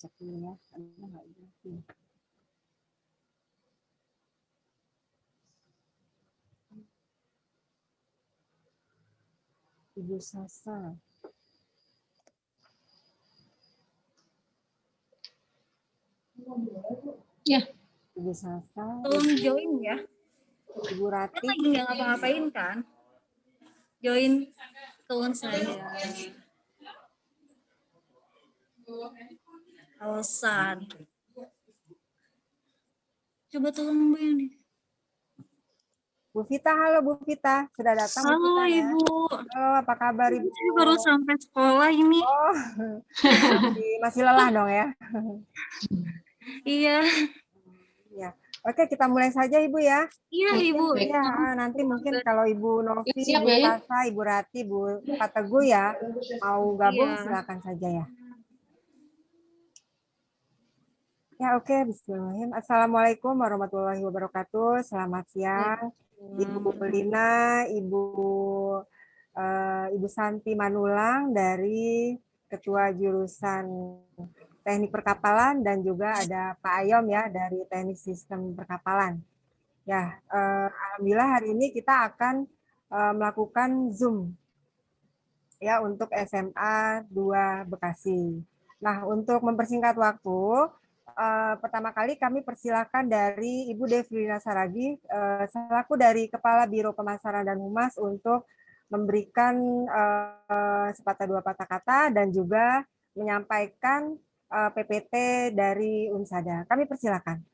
cek dulu ya, karena nggak jelas. Ibu Sasa. Ya. Ibu Sasa. Tolong join ya. Ibu Rati. Kan lagi nggak ngapa-ngapain kan? Join akun saya. Alasan. Coba tolong Bu yang Bu Vita, halo Bu Vita. Sudah datang Bu Halo Vita ya? Ibu. Halo, apa kabar Ibu? Saya baru sampai sekolah ini. Oh, masih lelah dong ya? Iya. Ya. Oke, kita mulai saja Ibu ya. Iya Ibu. Ya, nanti mungkin kalau Ibu Novi, Siap, Bu ya. Sasa, Ibu Rati, Bu Pak Teguh ya, mau gabung Iya. silakan saja ya. Ya, oke. Bismillahirrahmanirrahim. Assalamualaikum warahmatullahi wabarakatuh. Selamat siang, Ibu Lina, Ibu Santi Manulang dari Ketua Jurusan Teknik Perkapalan dan juga ada Pak Ayom ya dari Teknik Sistem Perkapalan. Ya, alhamdulillah hari ini kita akan melakukan Zoom ya untuk SMA 2 Bekasi. Nah, untuk mempersingkat waktu, pertama kali kami persilakan dari Ibu Devlina Saragi selaku dari Kepala Biro Pemasaran dan Humas untuk memberikan sepatah dua patah kata dan juga menyampaikan PPT dari Unsada. Kami persilakan.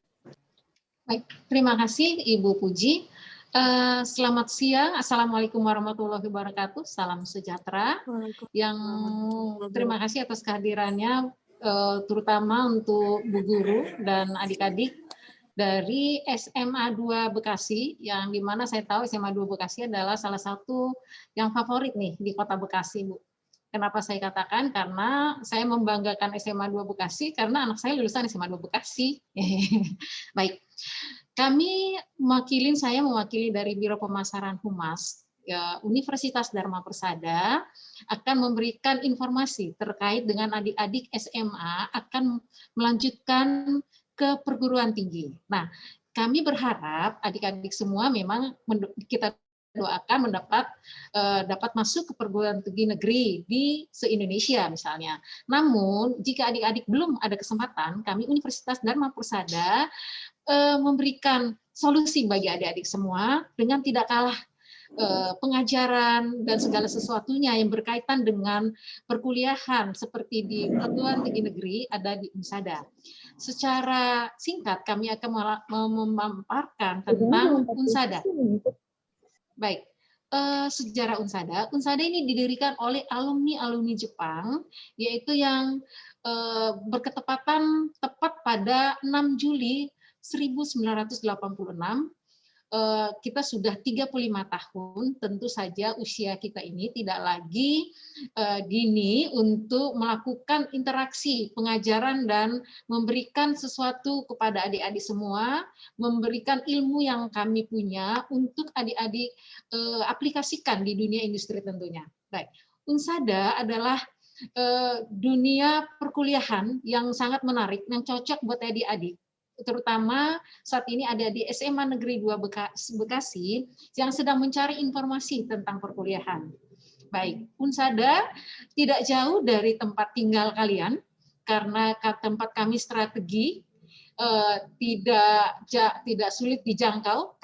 Baik, terima kasih Ibu Puji. Selamat siang, Assalamualaikum warahmatullahi wabarakatuh. Salam sejahtera. Yang terima kasih atas kehadirannya, terutama untuk Bu Guru dan adik-adik dari SMA 2 Bekasi, yang dimana saya tahu SMA 2 Bekasi adalah salah satu yang favorit nih di Kota Bekasi, Bu. Kenapa saya katakan? Karena saya membanggakan SMA 2 Bekasi karena anak saya lulusan SMA 2 Bekasi. Baik. Saya mewakili dari Biro Pemasaran Humas Universitas Dharma Persada akan memberikan informasi terkait dengan adik-adik SMA akan melanjutkan ke perguruan tinggi. Nah, kami berharap adik-adik semua memang kita doakan dapat masuk ke perguruan tinggi negeri di se-Indonesia misalnya. Namun, jika adik-adik belum ada kesempatan, kami Universitas Dharma Persada memberikan solusi bagi adik-adik semua dengan tidak kalah pengajaran dan segala sesuatunya yang berkaitan dengan perkuliahan seperti di perguruan tinggi negeri ada di Unsada. Secara singkat kami akan memaparkan tentang Unsada. Baik, sejarah Unsada. Unsada ini didirikan oleh alumni Jepang, yaitu yang berketepatan tepat pada 6 Juli 1986. Kita sudah 35 tahun, tentu saja usia kita ini tidak lagi dini untuk melakukan interaksi pengajaran dan memberikan sesuatu kepada adik-adik semua, memberikan ilmu yang kami punya untuk adik-adik aplikasikan di dunia industri tentunya. Baik, Unsada adalah dunia perkuliahan yang sangat menarik, yang cocok buat adik-adik. Terutama saat ini ada di SMA Negeri 2 Bekasi yang sedang mencari informasi tentang perkuliahan. Baik, Unsada tidak jauh dari tempat tinggal kalian karena tempat kami strategi, tidak sulit dijangkau.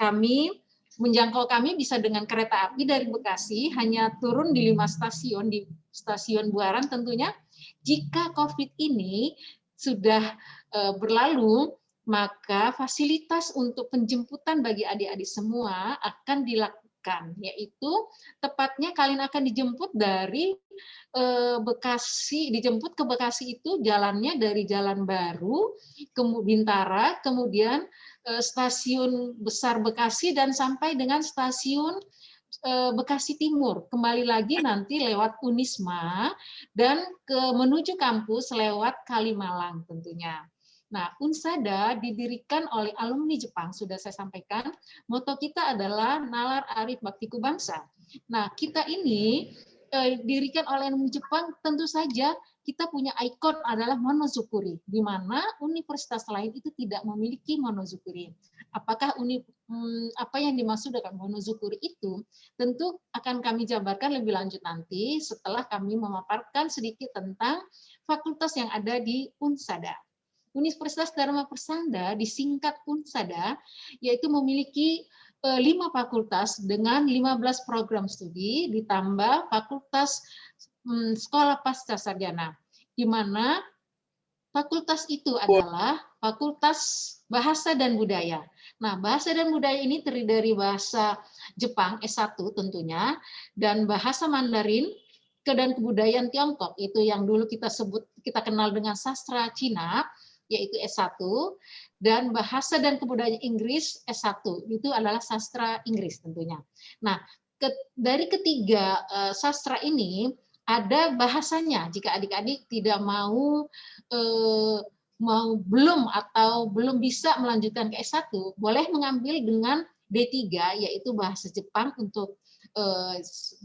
Menjangkau kami bisa dengan kereta api dari Bekasi, hanya turun di 5 stasiun, di stasiun Buaran tentunya. Jika COVID ini sudah berlalu, maka fasilitas untuk penjemputan bagi adik-adik semua akan dilakukan, yaitu tepatnya kalian akan dijemput dari Bekasi, dijemput ke Bekasi itu jalannya dari Jalan Baru, ke Bintara, kemudian stasiun besar Bekasi dan sampai dengan stasiun Bekasi Timur. Kembali lagi nanti lewat Unisma dan menuju kampus lewat Kalimalang tentunya. Nah, Unsada didirikan oleh alumni Jepang, sudah saya sampaikan. Moto kita adalah Nalar Arif Baktiku Bangsa. Nah, kita ini didirikan oleh alumni Jepang tentu saja kita punya ikon adalah monozukuri, di mana universitas lain itu tidak memiliki monozukuri. Apakah apa yang dimaksud dengan monozukuri itu tentu akan kami jabarkan lebih lanjut nanti setelah kami memaparkan sedikit tentang fakultas yang ada di Unsada. Universitas Dharma Persada disingkat Unsada, yaitu memiliki 5 fakultas dengan 15 program studi ditambah fakultas sekolah pasca sarjana, di mana fakultas itu adalah Fakultas Bahasa dan Budaya. Nah, Bahasa dan Budaya ini terdiri dari bahasa Jepang S1 tentunya, dan bahasa Mandarin dan kebudayaan Tiongkok, itu yang dulu kita kenal dengan sastra Cina, yaitu S1, dan bahasa dan kebudayaan Inggris S1, itu adalah sastra Inggris tentunya. Nah, dari ketiga sastra ini ada bahasanya. Jika adik-adik tidak belum bisa melanjutkan ke S1, boleh mengambil dengan D3, yaitu bahasa Jepang untuk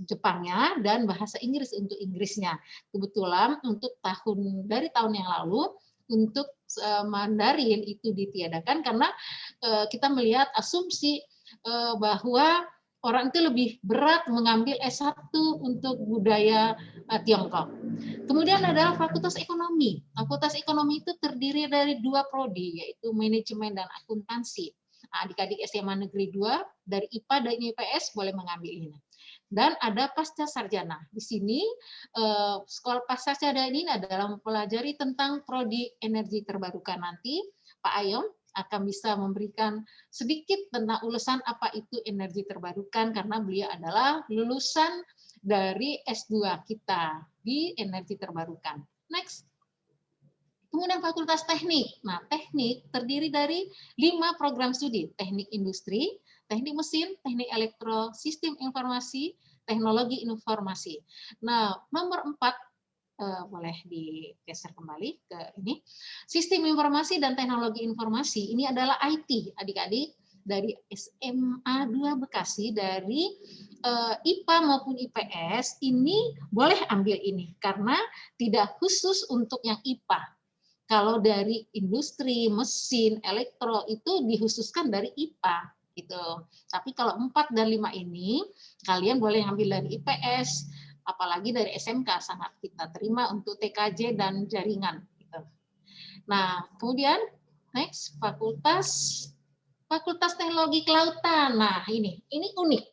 Jepangnya dan bahasa Inggris untuk Inggrisnya. Kebetulan untuk dari tahun yang lalu untuk Mandarin itu ditiadakan karena kita melihat asumsi bahwa orang itu lebih berat mengambil S1 untuk budaya Tiongkok. Kemudian adalah Fakultas Ekonomi. Fakultas Ekonomi itu terdiri dari 2 prodi, yaitu manajemen dan akuntansi. Adik-adik SMA Negeri 2 dari IPA dan IPS boleh mengambil ini. Dan ada pasca sarjana. Di sini sekolah pasca sarjana ini adalah mempelajari tentang prodi energi terbarukan. Nanti Pak Ayom akan bisa memberikan sedikit tentang ulasan apa itu energi terbarukan karena beliau adalah lulusan dari S2 kita di energi terbarukan. Next. Kemudian Fakultas Teknik. Nah, teknik terdiri dari 5 program studi. Teknik industri, teknik mesin, teknik elektro, sistem informasi, teknologi informasi. Nah, nomor 4 boleh digeser kembali ke ini. Sistem informasi dan teknologi informasi ini adalah IT, adik-adik dari SMA 2 Bekasi, dari IPA maupun IPS ini boleh ambil ini karena tidak khusus untuk yang IPA. Kalau dari industri, mesin, elektro itu dikhususkan dari IPA gitu. Tapi kalau 4 dan 5 ini kalian boleh ambil dari IPS, apalagi dari SMK sangat kita terima untuk TKJ dan jaringan. Gitu. Nah, kemudian next Fakultas Teknologi Kelautan. Nah, ini unik.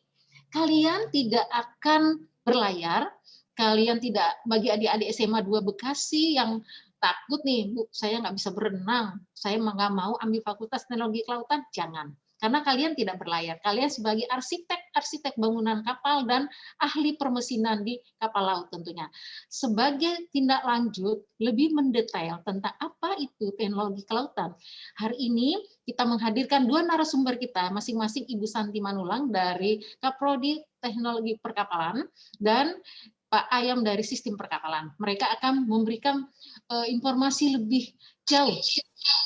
Kalian tidak akan berlayar, kalian tidak, bagi adik-adik SMA 2 Bekasi yang takut nih, Bu, saya nggak bisa berenang, saya nggak mau ambil Fakultas Teknologi Kelautan, jangan. Karena kalian tidak berlayar. Kalian sebagai arsitek bangunan kapal dan ahli permesinan di kapal laut tentunya. Sebagai tindak lanjut, lebih mendetail tentang apa itu teknologi kelautan. Hari ini kita menghadirkan 2 narasumber kita, masing-masing Ibu Santi Manulang dari Kaprodi Teknologi Perkapalan dan Pak Ayam dari Sistem Perkapalan. Mereka akan memberikan informasi lebih jauh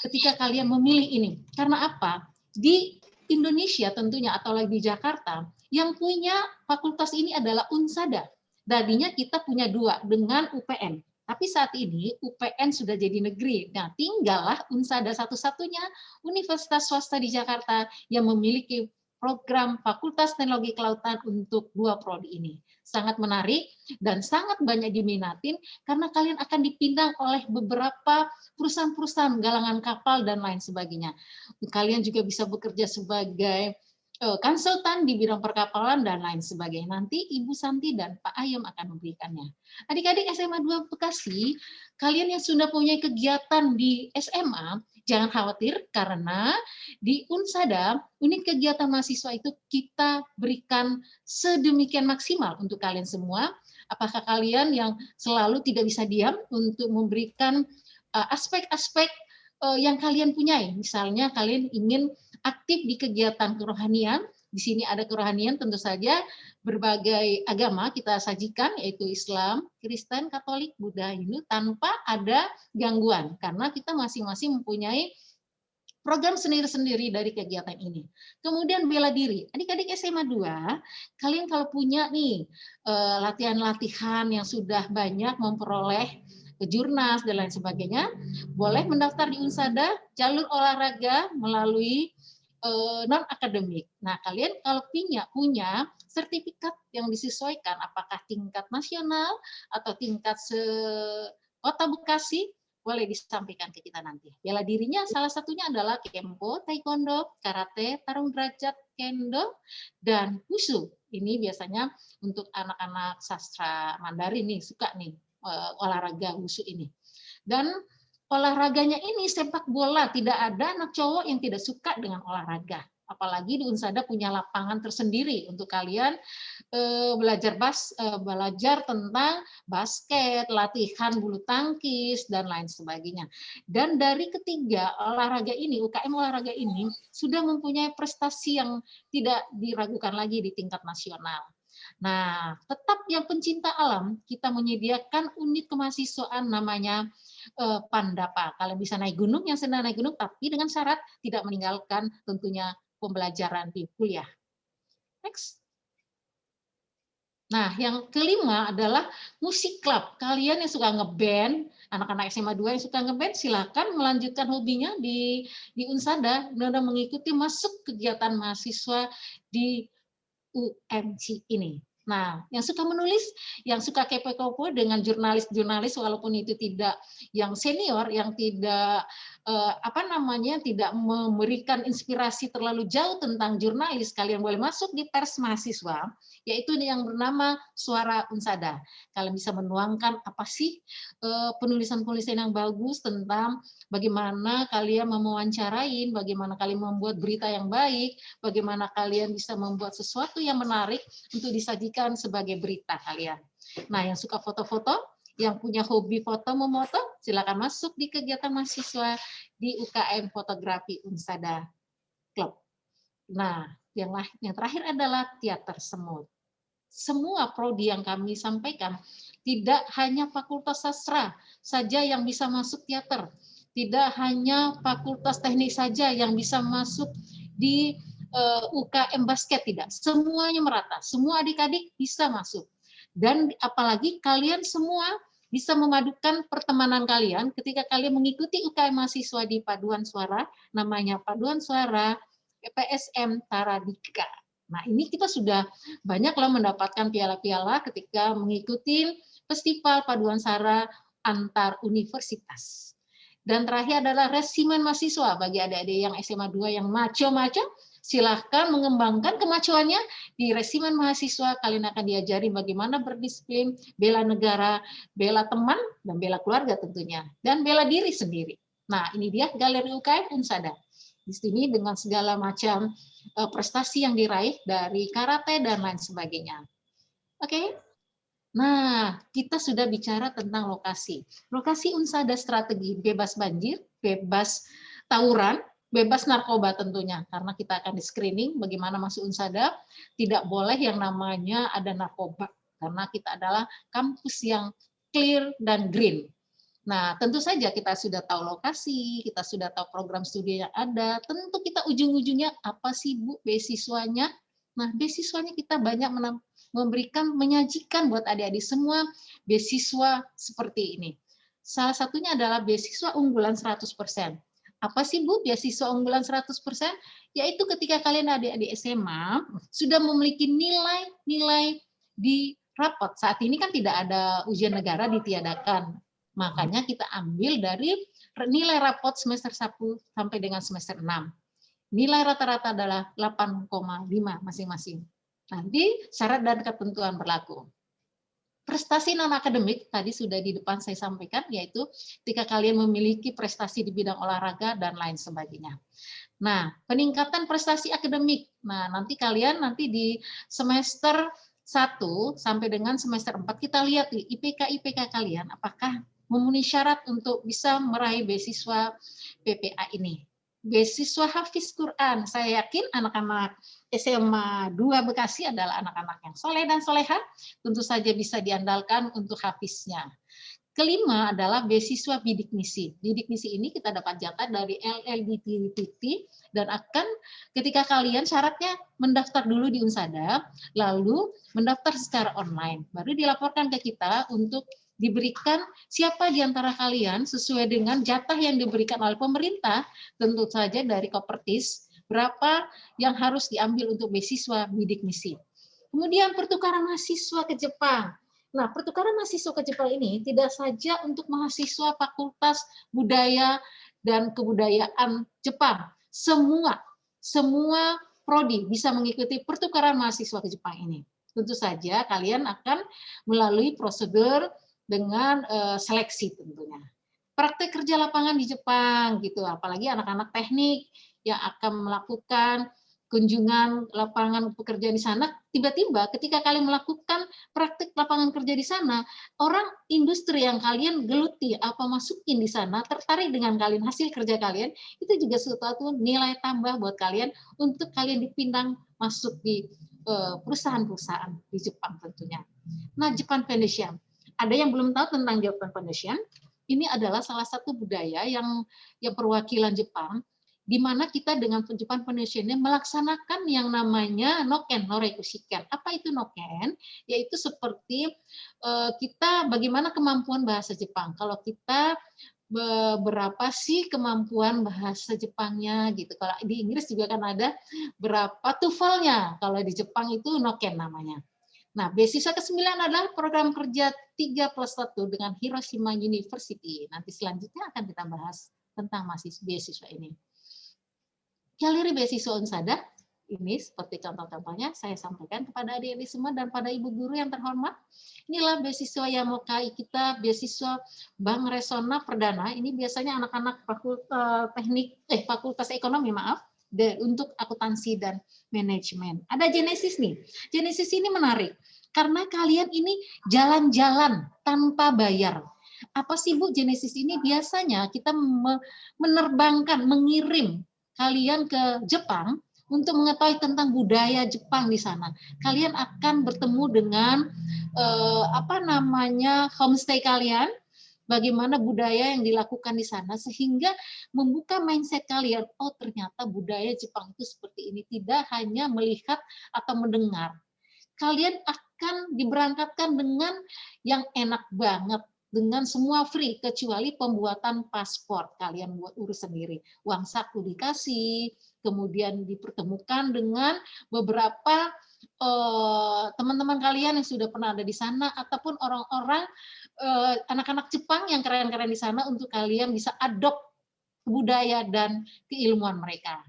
ketika kalian memilih ini. Karena apa? Di Indonesia tentunya atau lagi di Jakarta, yang punya fakultas ini adalah Unsada. Tadinya kita punya 2 dengan UPN. Tapi saat ini UPN sudah jadi negeri. Nah, tinggallah Unsada satu-satunya universitas swasta di Jakarta yang memiliki program Fakultas Teknologi Kelautan untuk 2 prodi ini. Sangat menarik dan sangat banyak diminatin karena kalian akan dipindang oleh beberapa perusahaan-perusahaan galangan kapal dan lain sebagainya. Kalian juga bisa bekerja sebagai konsultan di bidang perkapalan dan lain sebagainya. Nanti Ibu Santi dan Pak Ayam akan memberikannya. Adik-adik SMA 2 Bekasi, kalian yang sudah punya kegiatan di SMA, jangan khawatir karena di Unsada, unit kegiatan mahasiswa itu kita berikan sedemikian maksimal untuk kalian semua. Apakah kalian yang selalu tidak bisa diam untuk memberikan aspek-aspek yang kalian punyai. Misalnya kalian ingin aktif di kegiatan kerohanian, di sini ada kerohanian tentu saja berbagai agama kita sajikan, yaitu Islam, Kristen, Katolik, Buddha, Hindu, tanpa ada gangguan karena kita masing-masing mempunyai program sendiri-sendiri dari kegiatan ini. Kemudian bela diri. Adik-adik SMA 2, kalian kalau punya nih latihan-latihan yang sudah banyak memperoleh Kejurnas dan lain sebagainya, boleh mendaftar di Unsada jalur olahraga melalui non akademik. Nah, kalian kalau punya sertifikat yang disesuaikan, apakah tingkat nasional atau tingkat Kota Bekasi, boleh disampaikan ke kita nanti. Bela dirinya salah satunya adalah Kempo, Taekwondo, Karate, Tarung Derajat, Kendo, dan Wushu. Ini biasanya untuk anak-anak sastra Mandarin nih, suka nih olahraga Wushu ini. Dan olahraganya ini sepak bola, tidak ada anak cowok yang tidak suka dengan olahraga. Apalagi di Unsada punya lapangan tersendiri untuk kalian belajar tentang basket, latihan bulu tangkis dan lain sebagainya. Dan dari ketiga olahraga ini, UKM olahraga ini sudah mempunyai prestasi yang tidak diragukan lagi di tingkat nasional. Nah, tetap yang pencinta alam, kita menyediakan unit kemahasiswaan namanya Pandapa. Kalian bisa naik gunung, yang sedang naik gunung, tapi dengan syarat tidak meninggalkan tentunya pembelajaran di kuliah. Next. Nah, yang kelima adalah musik club. Kalian yang suka ngeband, anak-anak SMA 2 yang suka ngeband, silakan melanjutkan hobinya di Unsada, dan mengikuti masuk kegiatan mahasiswa di UMC ini. Nah, yang suka menulis, yang suka kepo-kepo dengan jurnalis-jurnalis, walaupun itu tidak yang senior, yang tidak tidak memberikan inspirasi terlalu jauh tentang jurnalis, kalian boleh masuk di pers mahasiswa, yaitu yang bernama Suara Unsada. Kalian bisa menuangkan apa sih penulisan-penulisan yang bagus tentang bagaimana kalian mewawancarain, bagaimana kalian membuat berita yang baik, bagaimana kalian bisa membuat sesuatu yang menarik untuk disajikan sebagai berita kalian. Nah, yang suka foto-foto, yang punya hobi foto memoto, silakan masuk di kegiatan mahasiswa di UKM Fotografi Unsada Club. Nah, yang terakhir adalah teater semut. Semua prodi yang kami sampaikan, tidak hanya Fakultas Sastra saja yang bisa masuk teater, tidak hanya Fakultas Teknik saja yang bisa masuk di UKM basket, tidak. Semuanya merata, semua adik-adik bisa masuk. Dan apalagi kalian semua bisa memadukan pertemanan kalian ketika kalian mengikuti UKM mahasiswa di Paduan Suara, namanya Paduan Suara PSM Taradika. Nah, ini kita sudah banyak loh mendapatkan piala-piala ketika mengikuti festival Paduan Suara antar universitas. Dan terakhir adalah resimen mahasiswa bagi adik-adik yang SMA 2 yang maco-maco, silahkan mengembangkan kemacuannya di resimen mahasiswa. Kalian akan diajari bagaimana berdisiplin, bela negara, bela teman, dan bela keluarga tentunya, dan bela diri sendiri. Nah, ini dia Galeri UKM Unsada. Di sini dengan segala macam prestasi yang diraih dari karate dan lain sebagainya. Oke. Nah, kita sudah bicara tentang lokasi. Lokasi Unsada strategi bebas banjir, bebas tawuran, bebas narkoba tentunya, karena kita akan di-screening bagaimana masuk Unsada, tidak boleh yang namanya ada narkoba, karena kita adalah kampus yang clear dan green. Nah, tentu saja kita sudah tahu lokasi, kita sudah tahu program studi yang ada, tentu kita ujung-ujungnya apa sih Bu beasiswanya? Nah, beasiswanya kita banyak menyajikan buat adik-adik semua beasiswa seperti ini. Salah satunya adalah beasiswa unggulan 100%. Apa sih Bu beasiswa unggulan 100%? Yaitu ketika kalian adik-adik SMA sudah memiliki nilai di rapot. Saat ini kan tidak ada ujian negara ditiadakan. Makanya kita ambil dari nilai rapot semester 1 sampai dengan semester 6. Nilai rata-rata adalah 8,5 masing-masing. Nanti syarat dan ketentuan berlaku. Prestasi non-akademik, tadi sudah di depan saya sampaikan, yaitu ketika kalian memiliki prestasi di bidang olahraga dan lain sebagainya. Nah, peningkatan prestasi akademik. Nah, nanti kalian di semester 1 sampai dengan semester 4, kita lihat nih, IPK kalian, apakah memenuhi syarat untuk bisa meraih beasiswa PPA ini. Beasiswa Hafiz Quran, saya yakin anak-anak SMA 2 Bekasi adalah anak-anak yang soleh dan soleha, tentu saja bisa diandalkan untuk hafiznya. Kelima adalah beasiswa bidik misi. Bidik misi ini kita dapat jatah dari LLDT dan akan ketika kalian syaratnya mendaftar dulu di Unsada, lalu mendaftar secara online, baru dilaporkan ke kita untuk diberikan siapa di antara kalian sesuai dengan jatah yang diberikan oleh pemerintah, tentu saja dari Kopertis, berapa yang harus diambil untuk beasiswa bidik misi. Kemudian pertukaran mahasiswa ke Jepang. Nah, pertukaran mahasiswa ke Jepang ini tidak saja untuk mahasiswa Fakultas Budaya dan Kebudayaan Jepang. Semua prodi bisa mengikuti pertukaran mahasiswa ke Jepang ini. Tentu saja kalian akan melalui prosedur dengan seleksi tentunya. Praktek kerja lapangan di Jepang gitu, apalagi anak-anak teknik yang akan melakukan kunjungan lapangan pekerjaan di sana, tiba-tiba ketika kalian melakukan praktik lapangan kerja di sana, orang industri yang kalian geluti apa masukin di sana, tertarik dengan kalian, hasil kerja kalian, itu juga suatu nilai tambah buat kalian untuk kalian dipindang masuk di perusahaan-perusahaan di Jepang tentunya. Nah, Japan Foundation. Ada yang belum tahu tentang Japan Foundation? Ini adalah salah satu budaya yang perwakilan Jepang, di mana kita dengan Japan Foundation ini melaksanakan yang namanya Noken, Noreku Shiken. Apa itu Noken? Yaitu seperti kita bagaimana kemampuan bahasa Jepang. Kalau kita berapa sih kemampuan bahasa Jepangnya gitu. Kalau di Inggris juga kan ada berapa TOEFL-nya. Kalau di Jepang itu Noken namanya. Nah, beasiswa ke-9 adalah program kerja 3+1 dengan Hiroshima University. Nanti selanjutnya akan kita bahas tentang beasiswa ini. Jalur beasiswa Unsada, ini seperti contoh-contohnya saya sampaikan kepada adik-adik semua dan pada ibu guru yang terhormat. Inilah beasiswa Yamokai kita, beasiswa Bank Resona Perdana. Ini biasanya anak-anak fakultas ekonomi, maaf, untuk akuntansi dan manajemen. Ada Genesis nih. Genesis ini menarik karena kalian ini jalan-jalan tanpa bayar. Apa sih Bu Genesis ini? Biasanya kita menerbangkan, mengirim kalian ke Jepang untuk mengetahui tentang budaya Jepang di sana. Kalian akan bertemu dengan homestay kalian, bagaimana budaya yang dilakukan di sana sehingga membuka mindset kalian, oh ternyata budaya Jepang itu seperti ini, tidak hanya melihat atau mendengar. Kalian akan diberangkatkan dengan yang enak banget, dengan semua free kecuali pembuatan paspor. Kalian buat urus sendiri. Uang saku dikasih, kemudian dipertemukan dengan beberapa teman-teman kalian yang sudah pernah ada di sana ataupun orang-orang anak-anak Jepang yang keren-keren di sana untuk kalian bisa adopt budaya dan keilmuan mereka.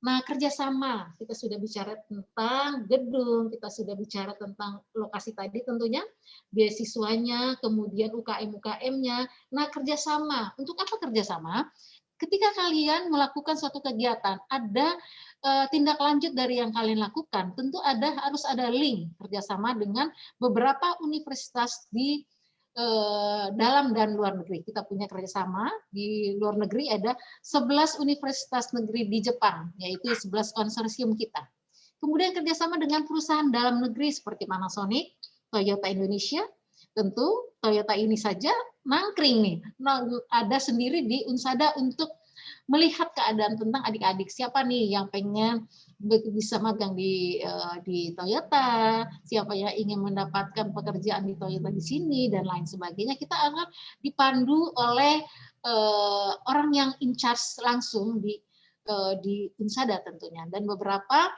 Nah, kerjasama, kita sudah bicara tentang gedung, kita sudah bicara tentang lokasi tadi tentunya, beasiswanya, kemudian UKM-UKM-nya. Nah, kerjasama, untuk apa kerjasama? Ketika kalian melakukan suatu kegiatan, ada tindak lanjut dari yang kalian lakukan, tentu harus ada link kerjasama dengan beberapa universitas di dalam dan luar negeri. Kita punya kerjasama di luar negeri, ada 11 universitas negeri di Jepang, yaitu 11 konsorsium kita. Kemudian kerjasama dengan perusahaan dalam negeri seperti Panasonic, Toyota Indonesia. Tentu Toyota ini saja nangkring nih, ada sendiri di Unsada untuk melihat keadaan tentang adik-adik siapa nih yang pengen bisa magang di Toyota, siapa yang ingin mendapatkan pekerjaan di Toyota di sini dan lain sebagainya. Kita akan dipandu oleh orang yang in charge langsung di Unsada tentunya, dan beberapa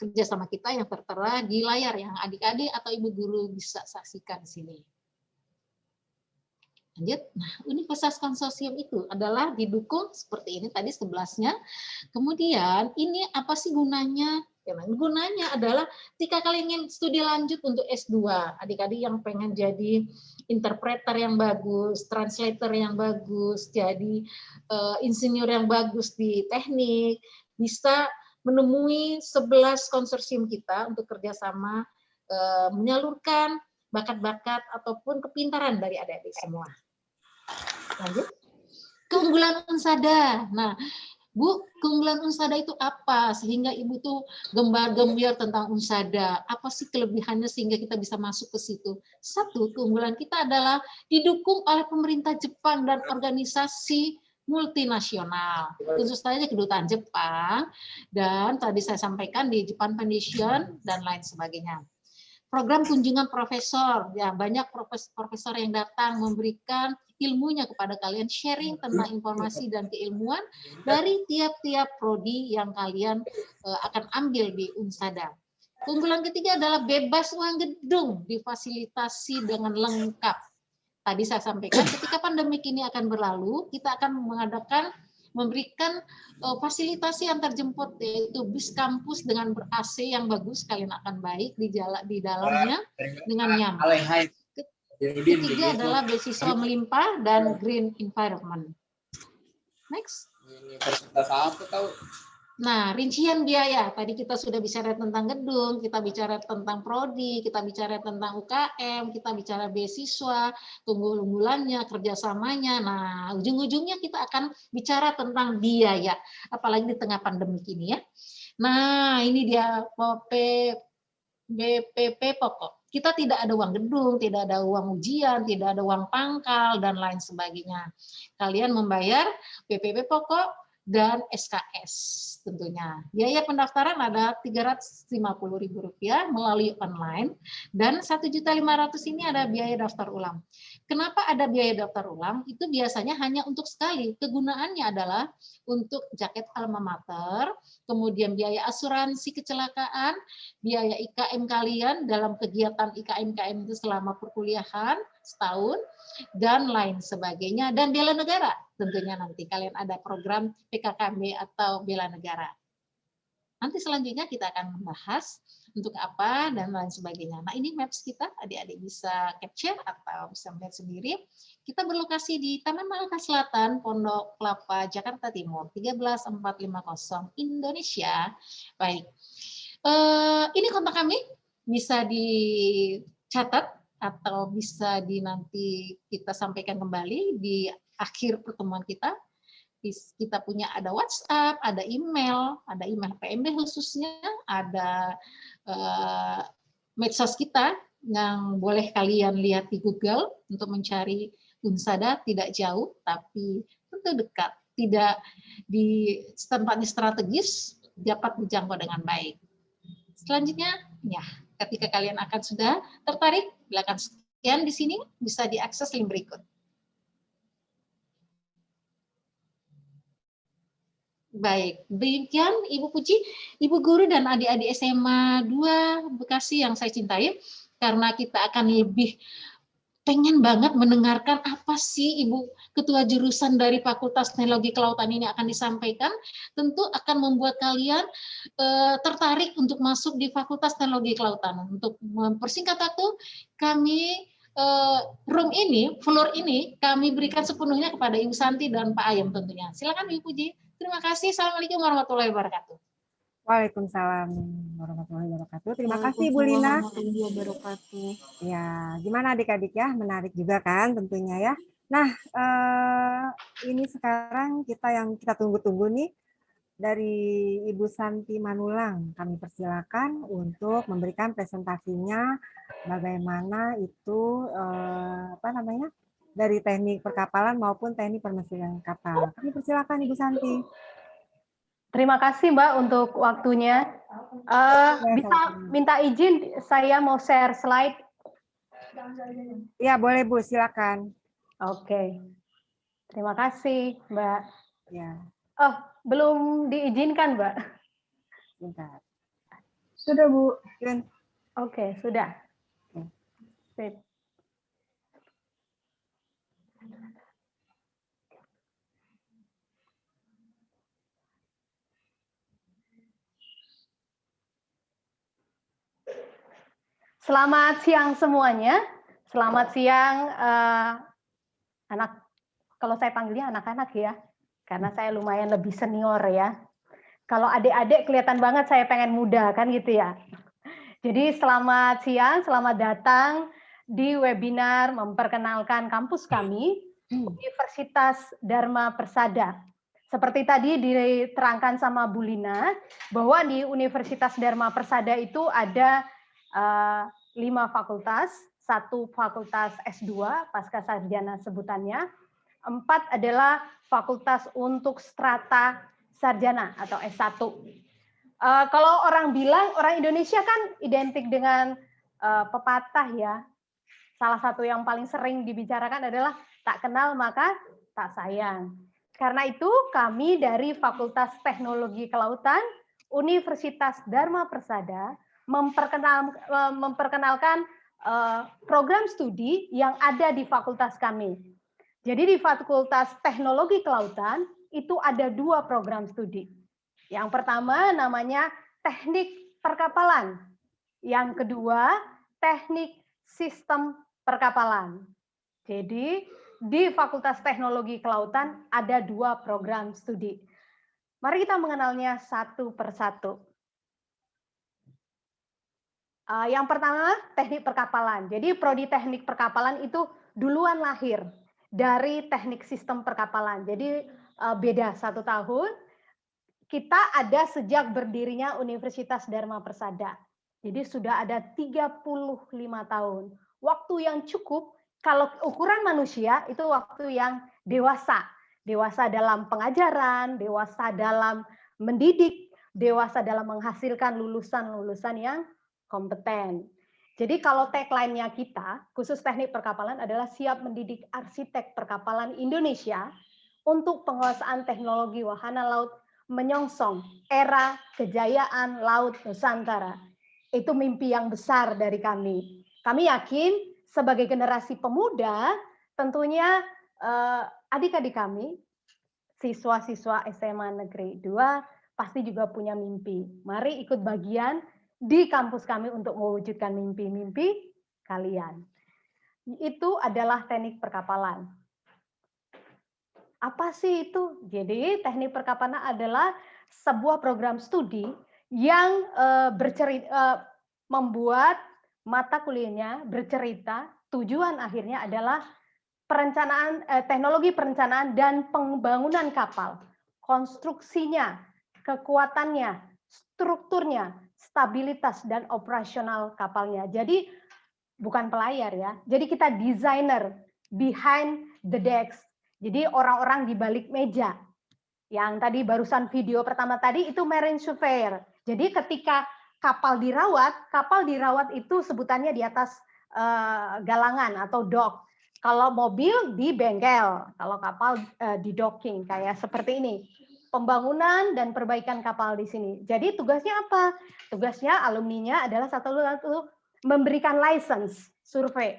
kerjasama kita yang tertera di layar yang adik-adik atau ibu guru bisa saksikan di sini. Lanjut, nah universitas konsorsium itu adalah didukung seperti ini tadi 11-nya. Kemudian ini apa sih gunanya? Gunanya adalah ketika kalian ingin studi lanjut untuk S2, adik-adik yang pengen jadi interpreter yang bagus, translator yang bagus, jadi insinyur yang bagus di teknik, bisa menemui 11 konsorsium kita untuk kerjasama menyalurkan bakat-bakat ataupun kepintaran dari adik-adik semua. Lanjut. Keunggulan Unsada. Nah, Bu, keunggulan Unsada itu apa? Sehingga Ibu tuh gembar-gembir tentang Unsada. Apa sih kelebihannya sehingga kita bisa masuk ke situ? Satu, keunggulan kita adalah didukung oleh pemerintah Jepang dan organisasi multinasional. Tentu saja kedutaan Jepang, dan tadi saya sampaikan di Japan Foundation dan lain sebagainya. program kunjungan profesor, ya banyak profesor yang datang memberikan ilmunya kepada kalian, sharing tentang informasi dan keilmuan dari tiap-tiap prodi yang kalian akan ambil di Unsada. Keunggulan ketiga adalah bebas uang gedung, difasilitasi dengan lengkap. Tadi saya sampaikan ketika pandemik ini akan berlalu, kita akan memberikan fasilitasi antar jemput, yaitu bis kampus dengan ber-AC yang bagus, kalian akan baik di dalamnya dengan nyaman. Ketiga adalah beasiswa melimpah dan green environment. Next. Nah, rincian biaya. Tadi kita sudah bicara tentang gedung, kita bicara tentang prodi, kita bicara tentang UKM, kita bicara beasiswa, keunggulannya, kerjasamanya. Nah, ujung-ujungnya kita akan bicara tentang biaya, apalagi di tengah pandemi ini ya. Nah, ini dia BPP pokok. Kita tidak ada uang gedung, tidak ada uang ujian, tidak ada uang pangkal, dan lain sebagainya. Kalian membayar BPP pokok dan SKS tentunya. Biaya pendaftaran ada Rp350.000 melalui online dan Rp1.500.000 ini ada biaya daftar ulang. Kenapa ada biaya daftar ulang? Itu biasanya hanya untuk sekali. Kegunaannya adalah untuk jaket alma mater, kemudian biaya asuransi kecelakaan, biaya IKM kalian dalam kegiatan IKM itu selama perkuliahan setahun, dan lain sebagainya, dan bela negara. Tentunya nanti kalian ada program PKKB atau bela negara. Nanti selanjutnya kita akan membahas untuk apa dan lain sebagainya. Nah, ini maps kita, adik-adik bisa capture atau bisa melihat sendiri. Kita berlokasi di Taman Malaka Selatan, Pondok Kelapa, Jakarta Timur, 13450 Indonesia. Baik, ini kontak kami, bisa dicatat atau bisa nanti kita sampaikan kembali di akhir pertemuan kita. Kita punya ada WhatsApp, ada email PMB khususnya, ada medsos kita yang boleh kalian lihat di Google untuk mencari Unsada, tidak jauh tapi tentu dekat, tidak di tempatnya strategis, dapat dijangkau dengan baik. Selanjutnya, ya, ketika kalian akan sudah tertarik, silakan scan di sini, bisa diakses link berikut. Baik, demikian Ibu Puji, Ibu Guru dan adik-adik SMA 2 Bekasi yang saya cintai, karena kita akan lebih pengen banget mendengarkan apa sih Ibu Ketua Jurusan dari Fakultas Teknologi Kelautan ini akan disampaikan, tentu akan membuat kalian tertarik untuk masuk di Fakultas Teknologi Kelautan. Untuk mempersingkat waktu, kami floor ini kami berikan sepenuhnya kepada Ibu Santi dan Pak Ayam tentunya. Silakan Ibu Puji. Terima kasih. Assalamualaikum warahmatullahi wabarakatuh. Waalaikumsalam warahmatullahi wabarakatuh. Terima kasih Bu Lina. Ya, gimana adik-adik ya? Menarik juga kan tentunya ya. Nah, ini sekarang yang kita tunggu-tunggu nih dari Ibu Santi Manulang. Kami persilakan untuk memberikan presentasinya bagaimana itu dari teknik perkapalan maupun teknik permesiran kapal. Kami persilakan Ibu Santi. Terima kasih Mbak untuk waktunya. Bisa minta izin saya mau share slide? Ya boleh Bu, silakan. Oke. Terima kasih Mbak. Ya. Oh, belum diizinkan Mbak? Bentar. Sudah Bu. Oke, sudah. Sip. Selamat siang semuanya. Selamat siang anak, kalau saya panggilnya anak-anak ya, karena saya lumayan lebih senior ya. Kalau adik-adik kelihatan banget saya pengen muda kan gitu ya. Jadi selamat siang, selamat datang di webinar memperkenalkan kampus kami, Universitas Dharma Persada. Seperti tadi diterangkan sama Bu Lina, bahwa di Universitas Dharma Persada itu ada 5 fakultas, 1 fakultas S2, pasca sarjana sebutannya, 4 adalah fakultas untuk strata sarjana atau S1. Kalau orang bilang, orang Indonesia kan identik dengan pepatah ya. Salah satu yang paling sering dibicarakan adalah tak kenal maka tak sayang. Karena itu kami dari Fakultas Teknologi Kelautan Universitas Dharma Persada memperkenalkan program studi yang ada di fakultas kami. Jadi di Fakultas Teknologi Kelautan itu ada 2 program studi. Yang pertama namanya Teknik Perkapalan. Yang kedua, Teknik Sistem Perkapalan. Jadi di Fakultas Teknologi Kelautan ada 2 program studi. Mari kita mengenalnya satu persatu. Yang pertama, Teknik Perkapalan. Jadi prodi Teknik Perkapalan itu duluan lahir dari Teknik Sistem Perkapalan. Jadi beda 1 tahun. Kita ada sejak berdirinya Universitas Dharma Persada. Jadi sudah ada 35 tahun. Waktu yang cukup, kalau ukuran manusia itu waktu yang dewasa. Dewasa dalam pengajaran, dewasa dalam mendidik, dewasa dalam menghasilkan lulusan-lulusan yang kompeten. Jadi kalau tagline-nya kita, khusus Teknik Perkapalan adalah siap mendidik arsitek perkapalan Indonesia untuk penguasaan teknologi wahana laut menyongsong era kejayaan laut Nusantara. Itu mimpi yang besar dari kami. Kami yakin sebagai generasi pemuda, tentunya adik-adik kami, siswa-siswa SMA Negeri 2, pasti juga punya mimpi. Mari ikut bagian di kampus kami untuk mewujudkan mimpi-mimpi kalian. Itu adalah teknik perkapalan. Apa sih itu? Jadi teknik perkapalan adalah sebuah program studi yang membuat mata kuliahnya bercerita tujuan akhirnya adalah perencanaan teknologi perencanaan dan pembangunan kapal, konstruksinya, kekuatannya, strukturnya, stabilitas dan operasional kapalnya. Jadi bukan pelayar ya. Jadi kita designer behind the decks. Jadi orang-orang di balik meja. Yang tadi barusan video pertama tadi itu marine surveyor. Jadi ketika kapal dirawat itu sebutannya di atas galangan atau dock. Kalau mobil di bengkel, kalau kapal di docking kayak seperti ini. Pembangunan dan perbaikan kapal di sini. Jadi tugasnya apa? Tugasnya alumninya adalah satu memberikan license survei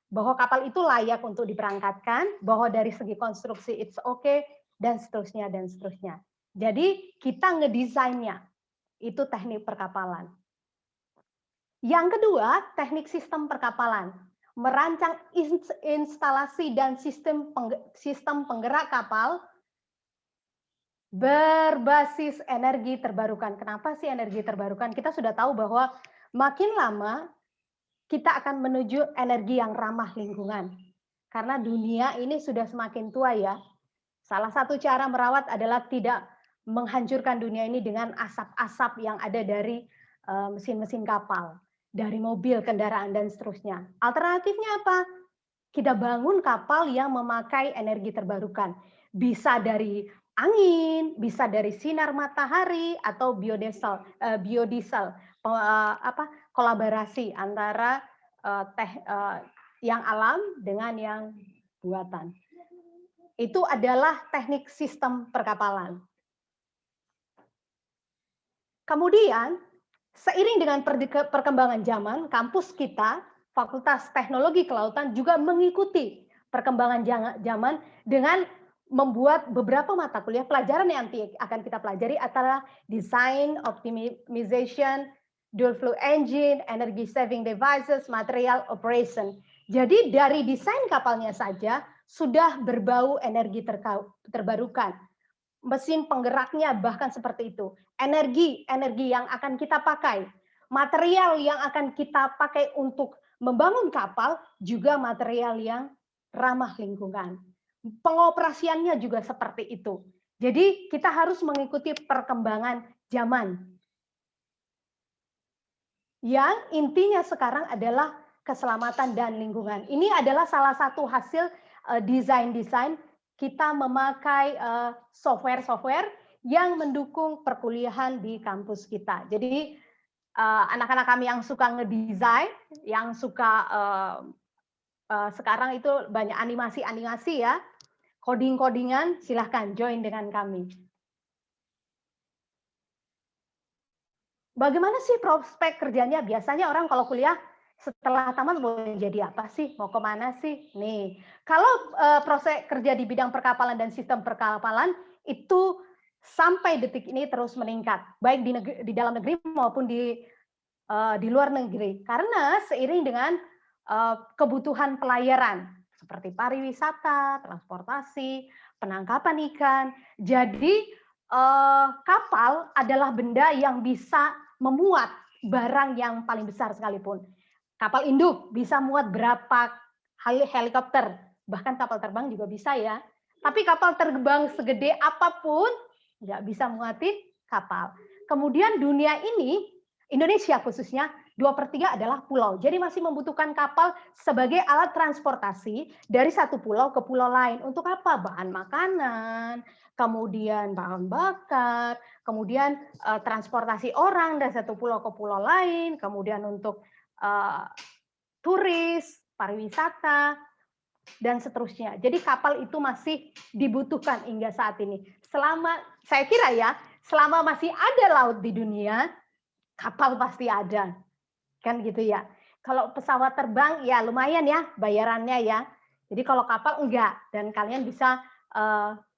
bahwa kapal itu layak untuk diberangkatkan, bahwa dari segi konstruksi it's okay, dan seterusnya dan seterusnya. Jadi kita ngedesainnya. Itu teknik perkapalan. Yang kedua, teknik sistem perkapalan. Merancang instalasi dan sistem penggerak kapal berbasis energi terbarukan. Kenapa sih energi terbarukan? Kita sudah tahu bahwa makin lama kita akan menuju energi yang ramah lingkungan. Karena dunia ini sudah semakin tua ya. Salah satu cara merawat adalah tidak menghancurkan dunia ini dengan asap-asap yang ada dari mesin-mesin kapal, dari mobil, kendaraan, dan seterusnya. Alternatifnya apa? Kita bangun kapal yang memakai energi terbarukan. Bisa dari angin, bisa dari sinar matahari, atau biodiesel, kolaborasi antara yang alam dengan yang buatan. Itu adalah teknik sistem perkapalan. Kemudian, seiring dengan perkembangan zaman, kampus kita, Fakultas Teknologi Kelautan, juga mengikuti perkembangan zaman dengan membuat beberapa mata kuliah. Pelajaran yang akan kita pelajari adalah design, optimization, dual flow engine, energy saving devices, material operation. Jadi dari desain kapalnya saja sudah berbau energi terbarukan. Mesin penggeraknya bahkan seperti itu. Energi yang akan kita pakai, material yang akan kita pakai untuk membangun kapal juga material yang ramah lingkungan. Pengoperasiannya juga seperti itu. Jadi kita harus mengikuti perkembangan zaman. Yang intinya sekarang adalah keselamatan dan lingkungan. Ini adalah salah satu hasil desain kita memakai software yang mendukung perkuliahan di kampus kita. Jadi anak-anak kami yang suka ngedesain, yang suka sekarang itu banyak animasi-animasi ya, coding-codingan, silahkan join dengan kami. Bagaimana sih prospek kerjanya? Biasanya orang kalau kuliah setelah tamat mau jadi apa sih? Mau kemana sih? Nih, kalau prospek kerja di bidang perkapalan dan sistem perkapalan itu sampai detik ini terus meningkat, baik di dalam negeri maupun di luar negeri. Karena seiring dengan kebutuhan pelayaran seperti pariwisata, transportasi, penangkapan ikan. Jadi kapal adalah benda yang bisa memuat barang yang paling besar sekalipun. Kapal induk bisa muat berapa helikopter, bahkan kapal terbang juga bisa ya. Tapi kapal terbang segede apapun nggak bisa muatin kapal. Kemudian dunia ini, Indonesia khususnya, 2/3 adalah pulau. Jadi masih membutuhkan kapal sebagai alat transportasi dari satu pulau ke pulau lain. Untuk apa? Bahan makanan, kemudian bahan bakar, kemudian transportasi orang dari satu pulau ke pulau lain, kemudian untuk turis, pariwisata, dan seterusnya. Jadi kapal itu masih dibutuhkan hingga saat ini. Saya kira ya, selama masih ada laut di dunia, kapal pasti ada. Kan gitu ya. Kalau pesawat terbang ya lumayan ya bayarannya ya. Jadi kalau kapal enggak, dan kalian bisa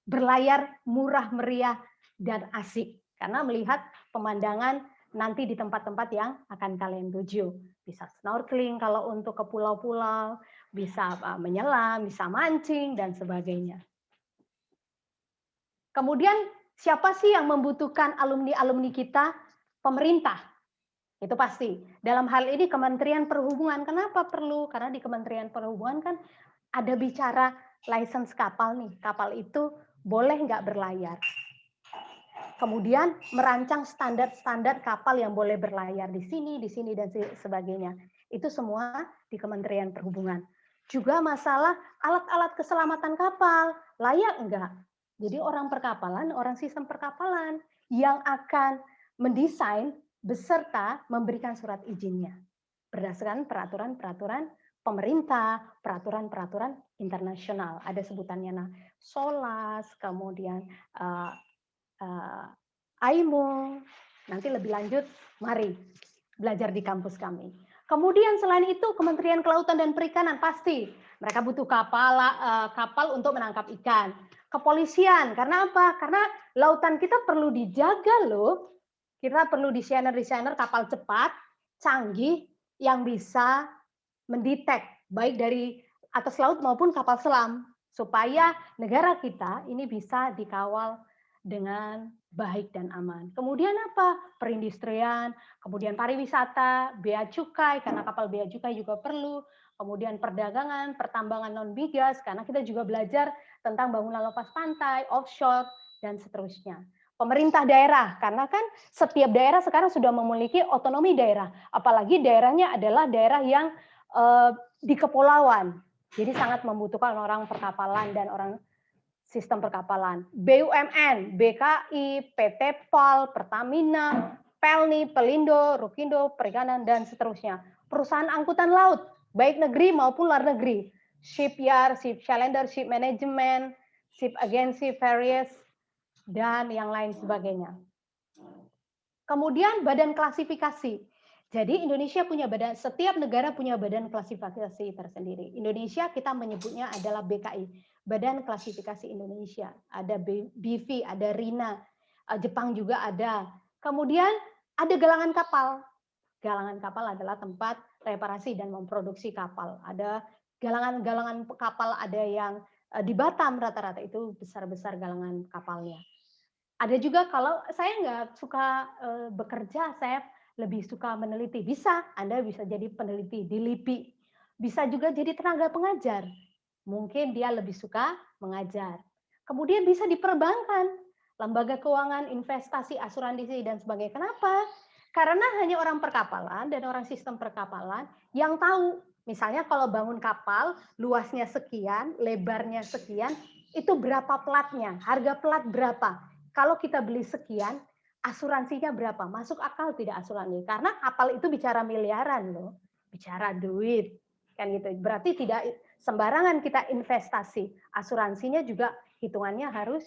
berlayar murah meriah dan asik karena melihat pemandangan nanti di tempat-tempat yang akan kalian tuju. Bisa snorkeling kalau untuk ke pulau-pulau, bisa menyelam, bisa mancing dan sebagainya. Kemudian siapa sih yang membutuhkan alumni-alumni kita? Pemerintah. Itu pasti. Dalam hal ini Kementerian Perhubungan. Kenapa perlu? Karena di Kementerian Perhubungan kan ada bicara license kapal nih. Kapal itu boleh nggak berlayar. Kemudian merancang standar-standar kapal yang boleh berlayar di sini, dan sebagainya. Itu semua di Kementerian Perhubungan. Juga masalah alat-alat keselamatan kapal. Layak enggak? Jadi orang perkapalan, orang sistem perkapalan yang akan mendesain beserta memberikan surat izinnya berdasarkan peraturan-peraturan pemerintah, peraturan-peraturan internasional. Ada sebutannya SOLAS, kemudian AIMO. Nanti lebih lanjut, mari belajar di kampus kami. Kemudian selain itu Kementerian Kelautan dan Perikanan pasti mereka butuh kapal untuk menangkap ikan. Kepolisian, karena apa? Karena lautan kita perlu dijaga loh. Kita perlu desainer kapal cepat, canggih, yang bisa mendetek baik dari atas laut maupun kapal selam, supaya negara kita ini bisa dikawal dengan baik dan aman. Kemudian apa? Perindustrian, kemudian pariwisata, bea cukai, karena kapal bea cukai juga perlu, kemudian perdagangan, pertambangan non-migas, karena kita juga belajar tentang bangunan lepas pantai, offshore, dan seterusnya. Pemerintah daerah, karena kan setiap daerah sekarang sudah memiliki otonomi daerah, apalagi daerahnya adalah daerah yang di kepulauan, jadi sangat membutuhkan orang perkapalan dan orang sistem perkapalan. BUMN, BKI, PT PAL, Pertamina, Pelni, Pelindo, Rukindo, Perikanan, dan seterusnya. Perusahaan angkutan laut, baik negeri maupun luar negeri. Shipyard, ship calendar, ship management, ship agency, various, dan yang lain sebagainya. Kemudian badan klasifikasi. Jadi Indonesia punya badan, setiap negara punya badan klasifikasi tersendiri. Indonesia kita menyebutnya adalah BKI, Badan Klasifikasi Indonesia. Ada BV, ada RINA, Jepang juga ada. Kemudian ada galangan kapal. Galangan kapal adalah tempat reparasi dan memproduksi kapal. Ada galangan kapal, ada yang di Batam rata-rata itu besar-besar galangan kapalnya. Ada juga kalau saya nggak suka bekerja, saya lebih suka meneliti. Bisa, Anda bisa jadi peneliti di LIPI. Bisa juga jadi tenaga pengajar. Mungkin dia lebih suka mengajar. Kemudian bisa di perbankan, lembaga keuangan, investasi, asuransi, dan sebagainya. Kenapa? Karena hanya orang perkapalan dan orang sistem perkapalan yang tahu. Misalnya kalau bangun kapal, luasnya sekian, lebarnya sekian, itu berapa platnya, harga plat berapa. Kalau kita beli sekian, asuransinya berapa? Masuk akal tidak asuransi? Karena kapal itu bicara miliaran loh, bicara duit, kan gitu. Berarti tidak sembarangan kita investasi. Asuransinya juga hitungannya harus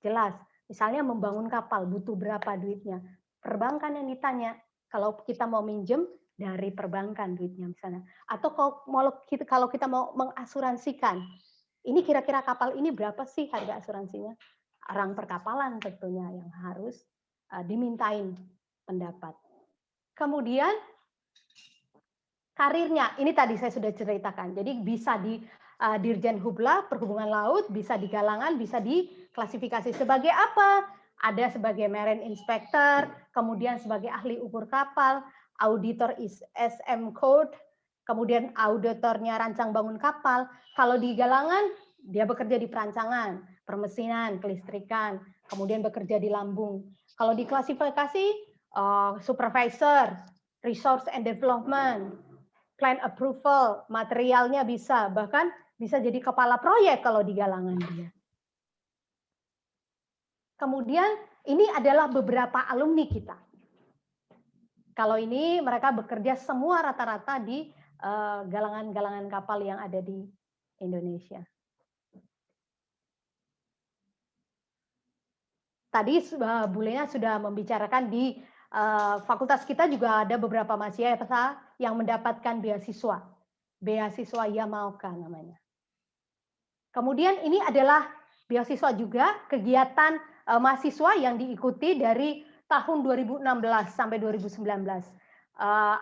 jelas. Misalnya membangun kapal butuh berapa duitnya? Perbankan yang ditanya. Kalau kita mau minjem dari perbankan duitnya misalnya. Atau kalau kita mau mengasuransikan, ini kira-kira kapal ini berapa sih harga asuransinya? Orang perkapalan tentunya yang harus dimintain pendapat. Kemudian karirnya, ini tadi saya sudah ceritakan. Jadi bisa di Dirjen Hubla, Perhubungan Laut, bisa di galangan, bisa diklasifikasi sebagai apa? Ada sebagai Marine Inspector, kemudian sebagai ahli ukur kapal, auditor SM Code, kemudian auditornya rancang bangun kapal. Kalau di galangan, dia bekerja di perancangan, permesinan, kelistrikan, kemudian bekerja di lambung. Kalau diklasifikasi, supervisor, resource and development, plan approval, materialnya bisa, bahkan bisa jadi kepala proyek kalau di galangan dia. Kemudian ini adalah beberapa alumni kita. Kalau ini mereka bekerja semua rata-rata di galangan-galangan kapal yang ada di Indonesia. Tadi Bu Lena sudah membicarakan di fakultas kita juga ada beberapa mahasiswa yang mendapatkan beasiswa. Beasiswa Yamaoka namanya. Kemudian ini adalah beasiswa juga kegiatan mahasiswa yang diikuti dari tahun 2016 sampai 2019.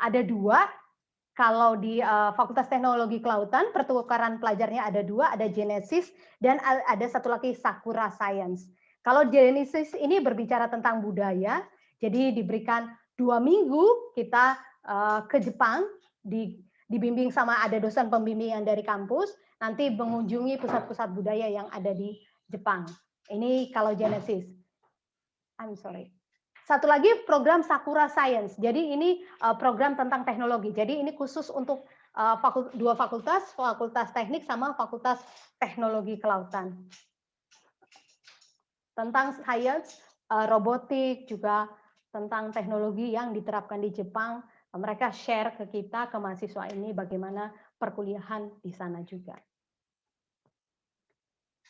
Ada dua. Kalau di Fakultas Teknologi Kelautan, pertukaran pelajarnya ada dua, ada Genesis dan ada satu lagi Sakura Science. Kalau Genesis ini berbicara tentang budaya, jadi diberikan 2 minggu kita ke Jepang, dibimbing sama ada dosen pembimbing yang dari kampus, nanti mengunjungi pusat-pusat budaya yang ada di Jepang. Ini kalau Genesis. I'm sorry. Satu lagi program Sakura Science. Jadi ini program tentang teknologi. Jadi ini khusus untuk dua fakultas, Fakultas Teknik sama Fakultas Teknologi Kelautan. Tentang science, robotik, juga tentang teknologi yang diterapkan di Jepang. Mereka share ke kita, ke mahasiswa ini, bagaimana perkuliahan di sana juga.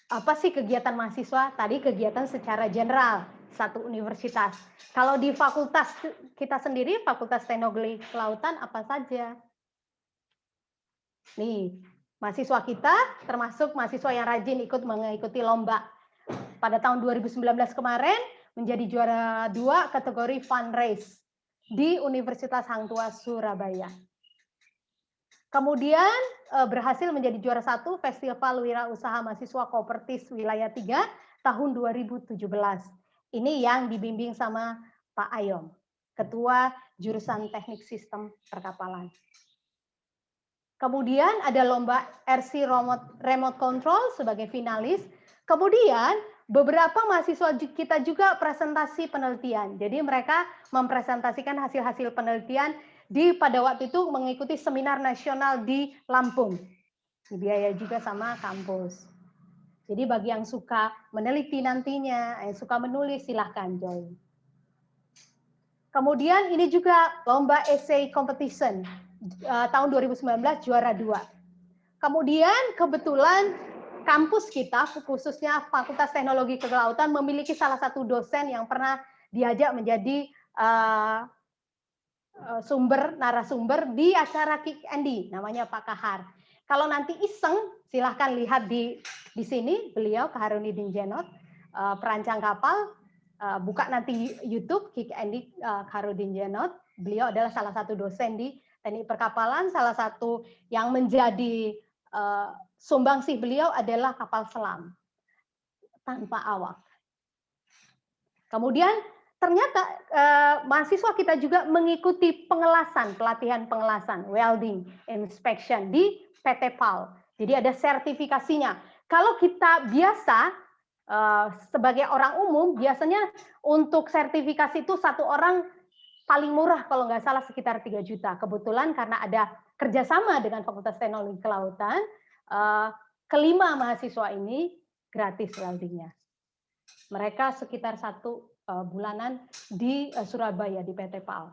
Apa sih kegiatan mahasiswa? Tadi kegiatan secara general, satu universitas. Kalau di fakultas kita sendiri, Fakultas Teknologi Kelautan, apa saja? Nih, mahasiswa kita termasuk mahasiswa yang rajin mengikuti lomba. Pada tahun 2019 kemarin menjadi juara 2 kategori fundraise di Universitas Hang Tuah Surabaya. Kemudian berhasil menjadi juara 1 Festival Wirausaha Mahasiswa Kopertis Wilayah 3 tahun 2017. Ini yang dibimbing sama Pak Ayom, Ketua Jurusan Teknik Sistem Perkapalan. Kemudian ada lomba RC Remote Control sebagai finalis. Kemudian beberapa mahasiswa kita juga presentasi penelitian. Jadi mereka mempresentasikan hasil-hasil penelitian pada waktu itu mengikuti seminar nasional di Lampung. Dibiayai juga sama kampus. Jadi bagi yang suka meneliti nantinya, yang suka menulis, silahkan join. Kemudian ini juga lomba essay competition tahun 2019 juara 2. Kemudian kebetulan kampus kita, khususnya Fakultas Teknologi Kelautan, memiliki salah satu dosen yang pernah diajak menjadi narasumber di acara Kick Andy, namanya Pak Kahar. Kalau nanti iseng, silahkan lihat di sini, beliau Kaharudin Jenot, perancang kapal, buka nanti YouTube Kick Andy Kaharudin Jenot. Beliau adalah salah satu dosen di teknik perkapalan, salah satu yang menjadi sumbangsih beliau adalah kapal selam tanpa awak. Kemudian ternyata mahasiswa kita juga mengikuti pelatihan pengelasan, welding, inspection di PT PAL. Jadi ada sertifikasinya. Kalau kita biasa sebagai orang umum, biasanya untuk sertifikasi itu satu orang paling murah kalau nggak salah sekitar 3 juta. Kebetulan karena ada kerjasama dengan Fakultas Teknologi Kelautan, kelima mahasiswa ini gratis weldingnya. Mereka sekitar 1 bulanan di Surabaya di PT PAL.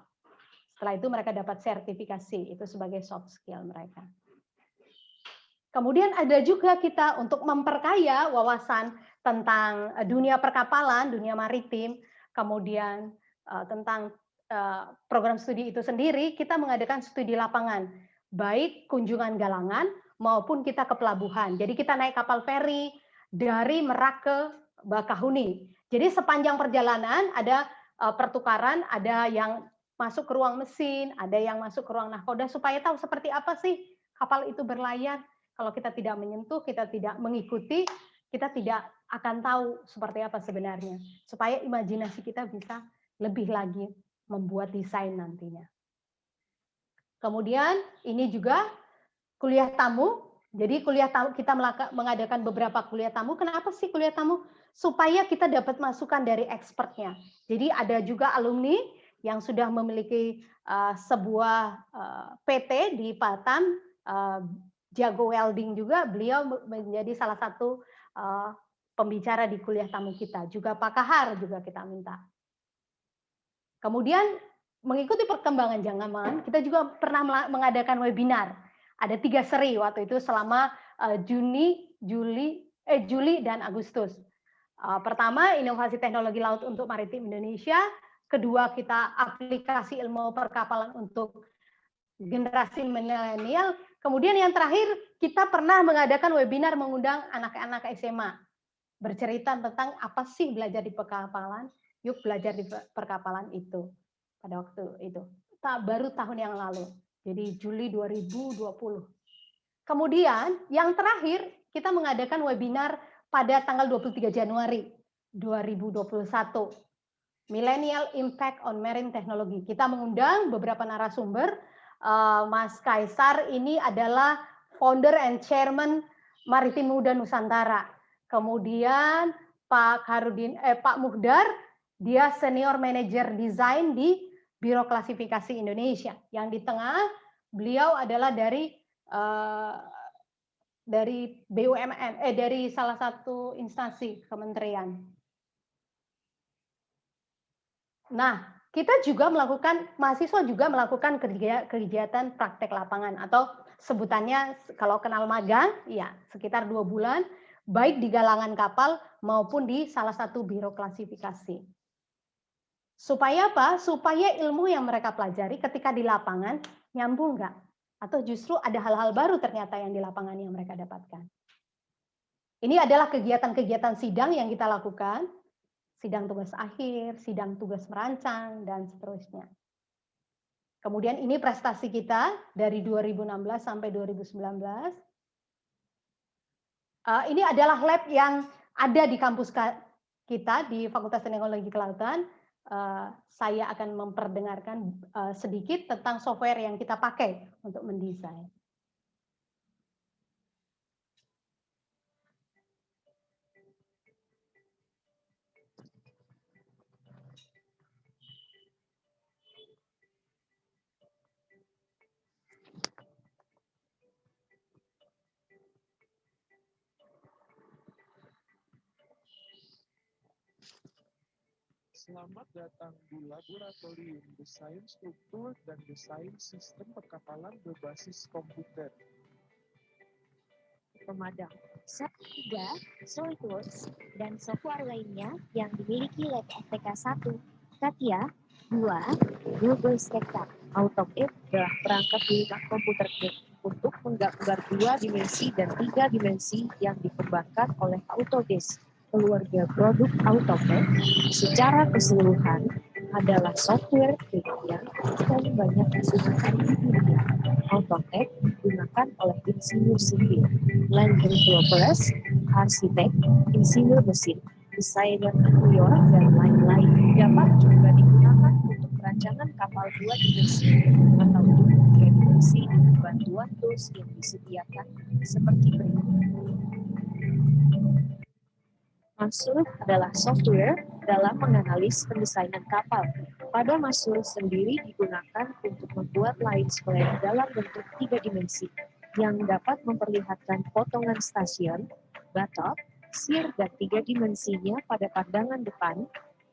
Setelah itu mereka dapat sertifikasi, itu sebagai soft skill mereka. Kemudian ada juga kita untuk memperkaya wawasan tentang dunia perkapalan, dunia maritim, kemudian tentang program studi itu sendiri, kita mengadakan studi lapangan, baik kunjungan galangan maupun kita ke pelabuhan. Jadi kita naik kapal feri dari Merak ke Bakahuni. Jadi sepanjang perjalanan ada pertukaran, ada yang masuk ke ruang mesin, ada yang masuk ke ruang nahkoda supaya tahu seperti apa sih kapal itu berlayar. Kalau kita tidak menyentuh, kita tidak mengikuti, kita tidak akan tahu seperti apa sebenarnya. Supaya imajinasi kita bisa lebih lagi membuat desain nantinya. Kemudian ini juga kuliah tamu. Jadi kuliah tamu kita mengadakan beberapa kuliah tamu. Kenapa sih kuliah tamu? Supaya kita dapat masukan dari expertnya. Jadi ada juga alumni yang sudah memiliki sebuah PT di Batam, jago welding juga, beliau menjadi salah satu pembicara di kuliah tamu kita. Juga Pak Kahar juga kita minta. Kemudian mengikuti perkembangan zaman, kita juga pernah mengadakan webinar. Ada 3 seri waktu itu selama Juli dan Agustus. Pertama, inovasi teknologi laut untuk maritim Indonesia. Kedua, kita aplikasi ilmu perkapalan untuk generasi milenial. Kemudian yang terakhir, kita pernah mengadakan webinar mengundang anak-anak SMA. Bercerita tentang apa sih belajar di perkapalan, yuk belajar di perkapalan itu. Pada waktu itu. Baru tahun yang lalu. Jadi Juli 2020. Kemudian yang terakhir, kita mengadakan webinar pada tanggal 23 Januari 2021. Millennial Impact on Marine Technology. Kita mengundang beberapa narasumber. Mas Kaisar ini adalah founder and chairman Maritim Muda Nusantara. Kemudian Pak Muhdar, dia senior manager desain di Biro Klasifikasi Indonesia. Yang di tengah beliau adalah dari BUMN, dari salah satu instansi kementerian. Nah, mahasiswa juga melakukan kegiatan praktek lapangan atau sebutannya kalau kenal magang, ya sekitar 2 bulan, baik di galangan kapal maupun di salah satu biro klasifikasi. Supaya apa? Supaya ilmu yang mereka pelajari ketika di lapangan nyambung nggak? Atau justru ada hal-hal baru ternyata yang di lapangan yang mereka dapatkan. Ini adalah kegiatan-kegiatan sidang yang kita lakukan. Sidang tugas akhir, sidang tugas merancang, dan seterusnya. Kemudian ini prestasi kita dari 2016 sampai 2019. Ini adalah lab yang ada di kampus kita di Fakultas Teknologi Kelautan. Saya akan memperdengarkan sedikit tentang software yang kita pakai untuk mendesain. Selamat datang di Laboratorium Desain Struktur dan Desain Sistem Perkapalan berbasis komputer. Pemadam, SAP 3, SolidWorks, dan software lainnya yang dimiliki Lab FTK 1, Katia, 2, Google SketchUp, AutoCAD adalah perangkat lunak komputer untuk menggambar 2 dimensi dan 3 dimensi yang dikembangkan oleh Autodesk. Keluarga produk AutoCAD secara keseluruhan adalah software yang paling banyak digunakan di dunia. AutoCAD digunakan oleh insinyur sipil, land developers, arsitek, insinyur mesin, desainer interior, dan lain-lain. Dapat juga digunakan untuk perancangan kapal 2 dimensi atau 3 dimensi dengan bantuan tools yang disediakan seperti berikut. Masur adalah software dalam menganalisis pendesainan kapal. Pada Masur sendiri digunakan untuk membuat lines plan dalam bentuk 3 dimensi yang dapat memperlihatkan potongan stasiun, batok, taksir dan 3 dimensinya pada pandangan depan,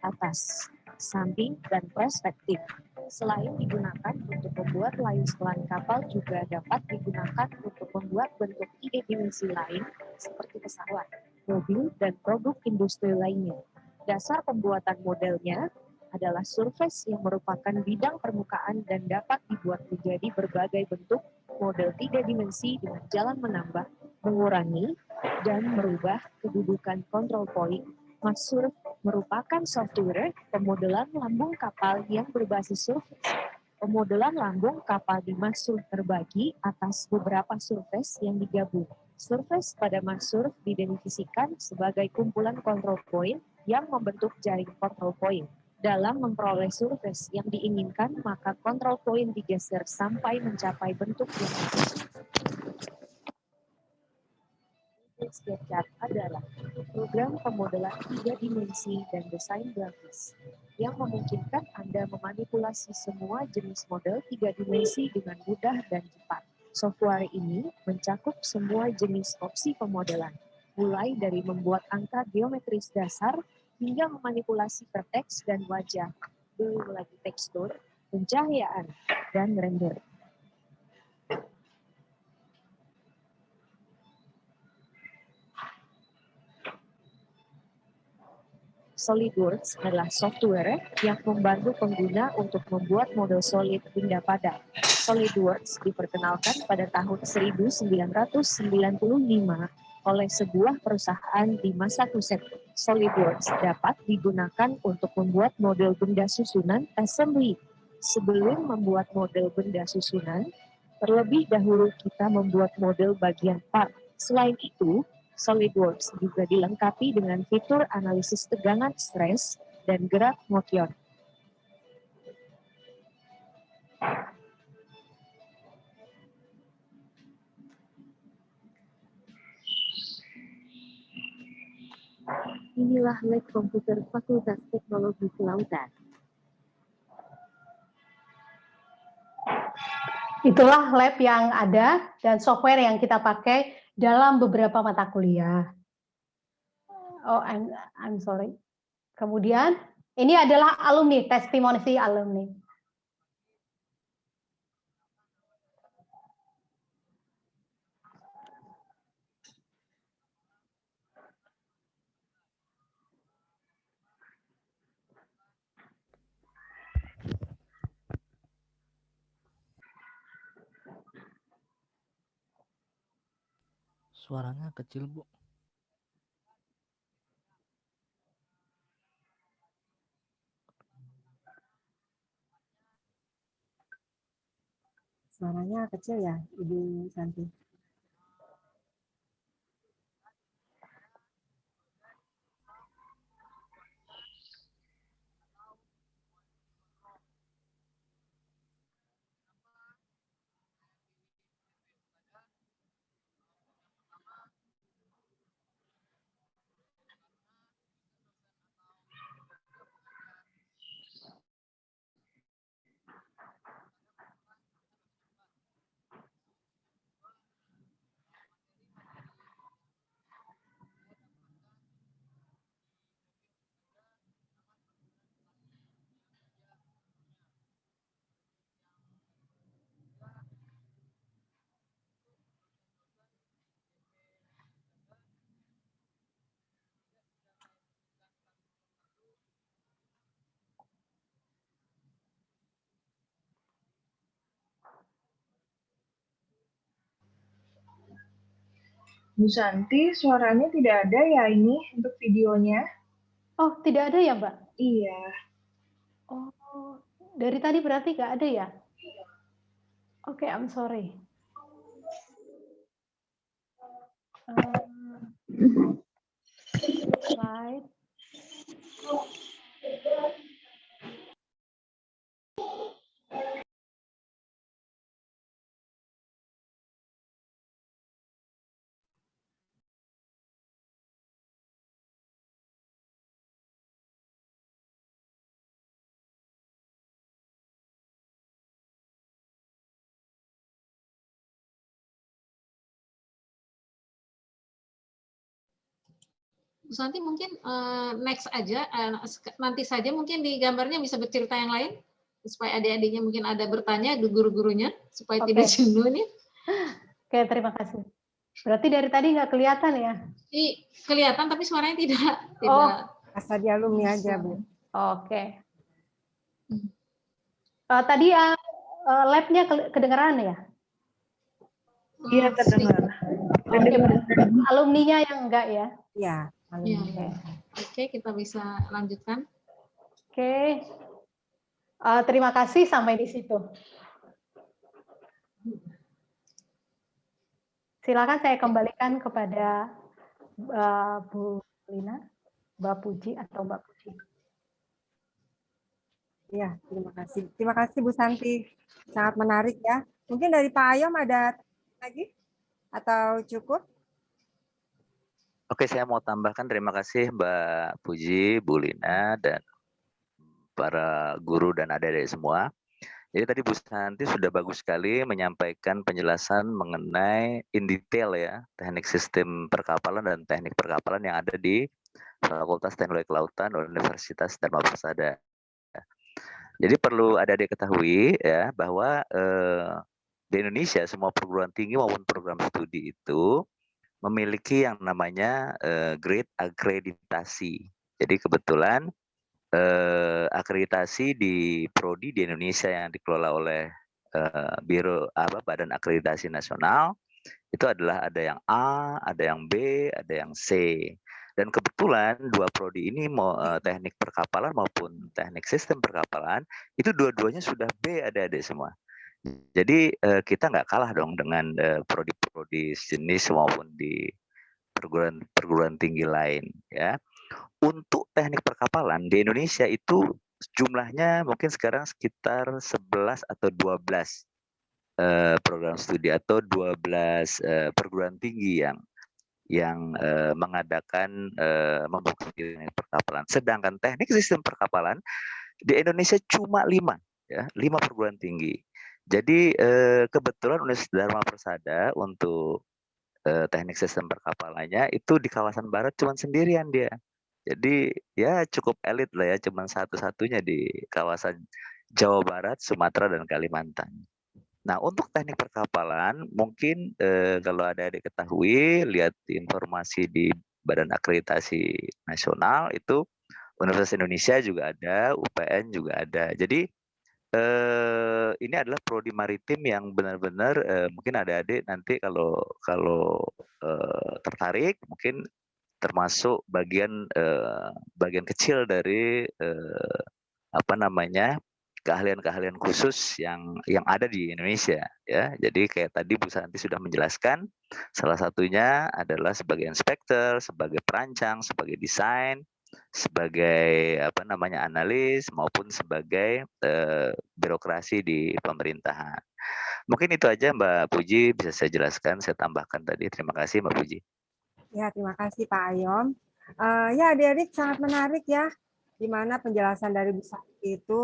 atas, samping, dan perspektif. Selain digunakan untuk membuat layar selan kapal, juga dapat digunakan untuk membuat bentuk 3 dimensi lain seperti pesawat, mobil, dan produk industri lainnya. Dasar pembuatan modelnya adalah surface yang merupakan bidang permukaan dan dapat dibuat menjadi berbagai bentuk model 3 dimensi dengan jalan menambah, mengurangi, dan merubah kedudukan control point. Masurf merupakan software pemodelan lambung kapal yang berbasis surface. Pemodelan lambung kapal di Masurf terbagi atas beberapa surface yang digabung. Surface pada Masurf didefinisikan sebagai kumpulan control point yang membentuk jaring control point. Dalam memperoleh surface yang diinginkan, maka control point digeser sampai mencapai bentuk yang SketchUp adalah program pemodelan 3 dimensi dan desain grafis yang memungkinkan Anda memanipulasi semua jenis model 3 dimensi dengan mudah dan cepat. Software ini mencakup semua jenis opsi pemodelan, mulai dari membuat angka geometris dasar hingga memanipulasi teks dan wajah, belum lagi tekstur, pencahayaan, dan render. SolidWorks adalah software yang membantu pengguna untuk membuat model solid benda padat. SolidWorks diperkenalkan pada tahun 1995 oleh sebuah perusahaan di Massachusetts. SolidWorks dapat digunakan untuk membuat model benda susunan assembly. Sebelum membuat model benda susunan, terlebih dahulu kita membuat model bagian part. Selain itu, SolidWorks juga dilengkapi dengan fitur analisis tegangan stres dan gerak motion. Inilah lab komputer Fakultas Teknologi Kelautan. Itulah lab yang ada dan software yang kita pakai dalam beberapa mata kuliah. Oh, I'm sorry. Kemudian ini adalah alumni, testimoni alumni. Suaranya kecil, Bu. Suaranya kecil ya, Ibu Santi. Bu Santi, suaranya tidak ada ya ini untuk videonya? Oh, tidak ada ya, Mbak? Iya. Oh, dari tadi berarti nggak ada ya? Oke, I'm sorry. Slide. Bu Santi mungkin next aja, nanti saja mungkin di gambarnya bisa bercerita yang lain, supaya adik-adiknya mungkin ada bertanya, guru-gurunya, supaya tidak jenuh nih. Oke, terima kasih. Berarti dari tadi nggak kelihatan ya? Kelihatan tapi suaranya tidak. Asal di alumni aja, Bu. Oke. Tadi lab-nya kedengeran ya? Iya, kedengeran. Oke, alumninya yang enggak ya? Iya. Oke, kita bisa lanjutkan. Oke. Terima kasih, sampai di situ. Silakan saya kembalikan kepada Bu Lina, Mbak Puji atau Mbak Puji. Iya, terima kasih. Terima kasih Bu Santi. Sangat menarik ya. Mungkin dari Pak Ayom ada lagi? Atau cukup? Oke, saya mau tambahkan terima kasih Mbak Puji, Bu Lina, dan para guru dan adik-adik semua. Jadi tadi Bu Santi sudah bagus sekali menyampaikan penjelasan mengenai in detail ya, teknik sistem perkapalan dan teknik perkapalan yang ada di Fakultas Teknologi Kelautan Universitas Dharma Persada. Jadi perlu adik-adik ketahui ya bahwa di Indonesia semua perguruan tinggi maupun program studi itu memiliki yang namanya grade akreditasi. Jadi kebetulan akreditasi di prodi di Indonesia yang dikelola oleh Badan Akreditasi Nasional itu adalah ada yang A, ada yang B, ada yang C. Dan kebetulan dua prodi ini teknik perkapalan maupun teknik sistem perkapalan itu dua-duanya sudah B adik-adik semua. Jadi kita nggak kalah dong dengan prodi-prodi sejenis maupun di perguruan tinggi lain ya. Untuk teknik perkapalan di Indonesia itu jumlahnya mungkin sekarang sekitar 11 atau 12 program studi atau 12 perguruan tinggi yang mengadakan membuka teknik perkapalan. Sedangkan teknik sistem perkapalan di Indonesia cuma 5 ya, 5 perguruan tinggi. Jadi kebetulan Universitas Dharma Persada untuk teknik sistem perkapalannya itu di kawasan barat cuma sendirian dia. Jadi ya cukup elit lah ya, cuma satu-satunya di kawasan Jawa Barat, Sumatera, dan Kalimantan. Nah, untuk teknik perkapalan, mungkin kalau ada adik ketahui, lihat informasi di Badan Akreditasi Nasional, itu Universitas Indonesia juga ada, UPN juga ada. Jadi, ini adalah prodi maritim yang benar-benar mungkin ada adik nanti kalau tertarik, mungkin termasuk bagian kecil dari keahlian-keahlian khusus yang ada di Indonesia ya. Jadi kayak tadi Bu Santi sudah menjelaskan, salah satunya adalah sebagai inspektur, sebagai perancang, sebagai desain, sebagai analis maupun sebagai birokrasi di pemerintahan. Mungkin itu aja Mbak Puji bisa saya jelaskan, saya tambahkan tadi. Terima kasih Mbak Puji. Ya, terima kasih Pak Ayom. Ya adik-adik sangat menarik ya, di mana penjelasan dari Bu Santi itu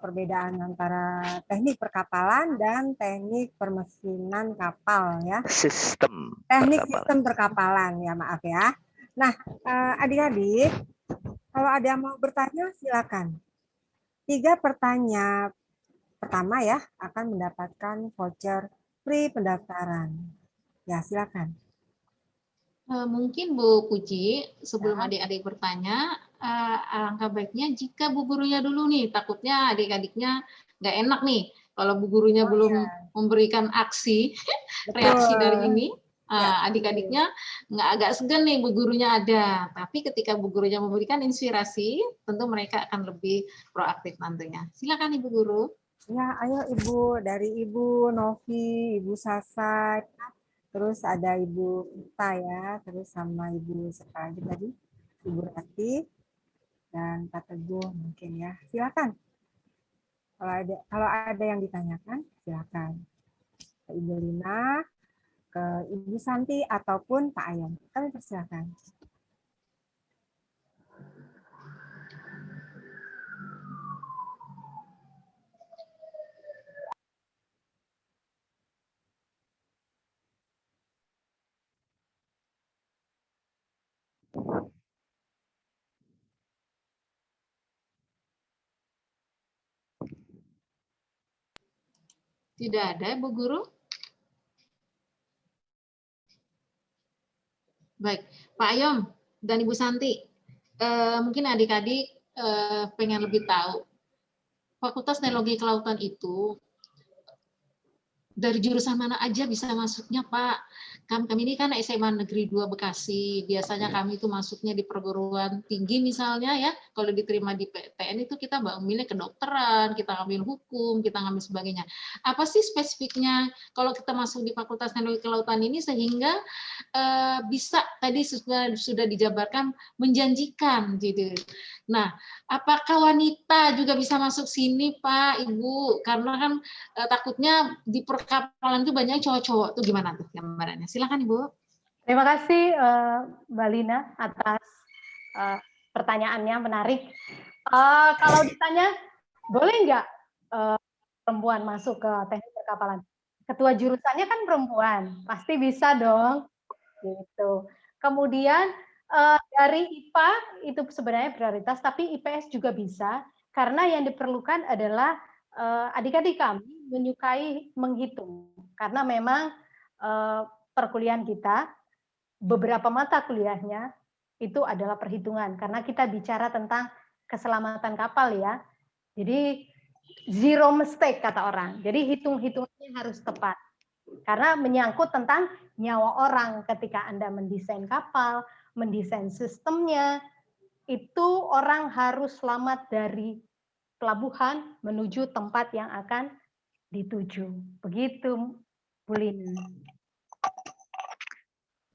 perbedaan antara teknik perkapalan dan teknik permesinan kapal ya. Teknik sistem perkapalan ya, maaf ya. Nah, adik-adik, kalau ada yang mau bertanya silakan. 3 pertanyaan pertama ya akan mendapatkan voucher free pendaftaran. Ya, silakan. Mungkin Bu Puji, sebelum adik-adik bertanya, alangkah baiknya jika Bu gurunya dulu nih, takutnya adik-adiknya nggak enak nih, kalau Bu gurunya belum memberikan aksi, reaksi dari ini, adik-adiknya nggak agak segan nih Bu gurunya ada, tapi ketika Bu gurunya memberikan inspirasi, tentu mereka akan lebih proaktif nantinya. Silakan Ibu Guru. Ya, ayo Ibu, dari Ibu Novi, Ibu Sasa, terus ada Ibu Vita ya, terus sama Ibu siapa lagi tadi, Ibu Rati, dan Pak Teguh mungkin ya. Silakan. Kalau ada yang ditanyakan, silakan. Ke Ibu Lina, ke Ibu Santi, ataupun Pak Ayom. Kami persilakan. Tidak ada, Bu Guru. Baik, Pak Ayom dan Ibu Santi, mungkin adik-adik pengen lebih tahu. Fakultas Teknologi Kelautan itu dari jurusan mana aja bisa masuknya, Pak? Kami ini kan SMA Negeri 2 Bekasi. Biasanya kami itu masuknya di perguruan tinggi misalnya ya. Kalau diterima di PTN itu kita milih kedokteran, kita ngambil hukum, kita ngambil sebagainya. Apa sih spesifiknya kalau kita masuk di Fakultas Teknologi Kelautan ini sehingga bisa tadi sudah dijabarkan menjanjikan gitu. Nah, apakah wanita juga bisa masuk sini, Pak, Ibu? Karena kan takutnya di perkapalan itu banyak cowok-cowok. Tuh gimana tuh gambarannya? Silakan, Ibu. Terima kasih Mbak Lina atas pertanyaannya, menarik. Kalau ditanya, boleh nggak perempuan masuk ke teknik perkapalan? Ketua jurusannya kan perempuan, pasti bisa dong. Gitu. Kemudian dari IPA itu sebenarnya prioritas, tapi IPS juga bisa, karena yang diperlukan adalah adik-adik kami menyukai menghitung, karena memang perkuliahan kita, beberapa mata kuliahnya itu adalah perhitungan, karena kita bicara tentang keselamatan kapal ya. Jadi zero mistake kata orang. Jadi hitung-hitungannya harus tepat. Karena menyangkut tentang nyawa orang ketika Anda mendesain kapal, mendesain sistemnya, itu orang harus selamat dari pelabuhan menuju tempat yang akan dituju. Begitu, Bu Lina.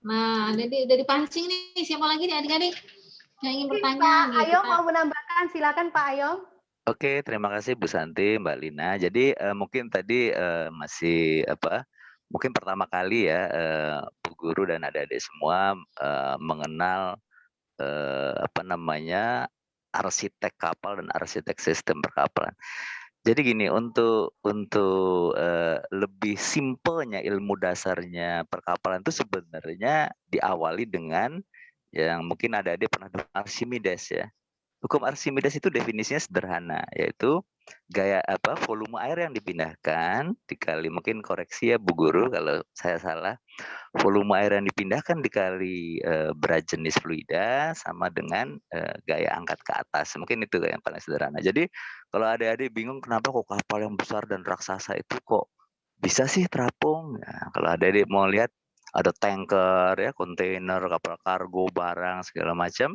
Nah, dari pancing nih, siapa lagi nih adik-adik yang ingin bertanya? Pak Ayom mau menambahkan, silakan Pak Ayom. Oke, terima kasih Bu Santi, Mbak Lina. Jadi mungkin tadi masih mungkin pertama kali ya Bu Guru dan adik-adik semua mengenal arsitek kapal dan arsitek sistem perkapalan. Jadi gini, untuk lebih simpelnya ilmu dasarnya perkapalan itu sebenarnya diawali dengan yang mungkin adik-adik pernah dengar Archimedes ya. Hukum Archimedes itu definisinya sederhana, yaitu volume air yang dipindahkan dikali, mungkin koreksi ya Bu Guru kalau saya salah, volume air yang dipindahkan dikali berat jenis fluida sama dengan gaya angkat ke atas. Mungkin itu yang paling sederhana. Jadi kalau adik-adik bingung kenapa kok kapal yang besar dan raksasa itu kok bisa sih terapung? Nah, kalau adik-adik mau lihat ada tanker ya, kontainer, kapal kargo, barang segala macam.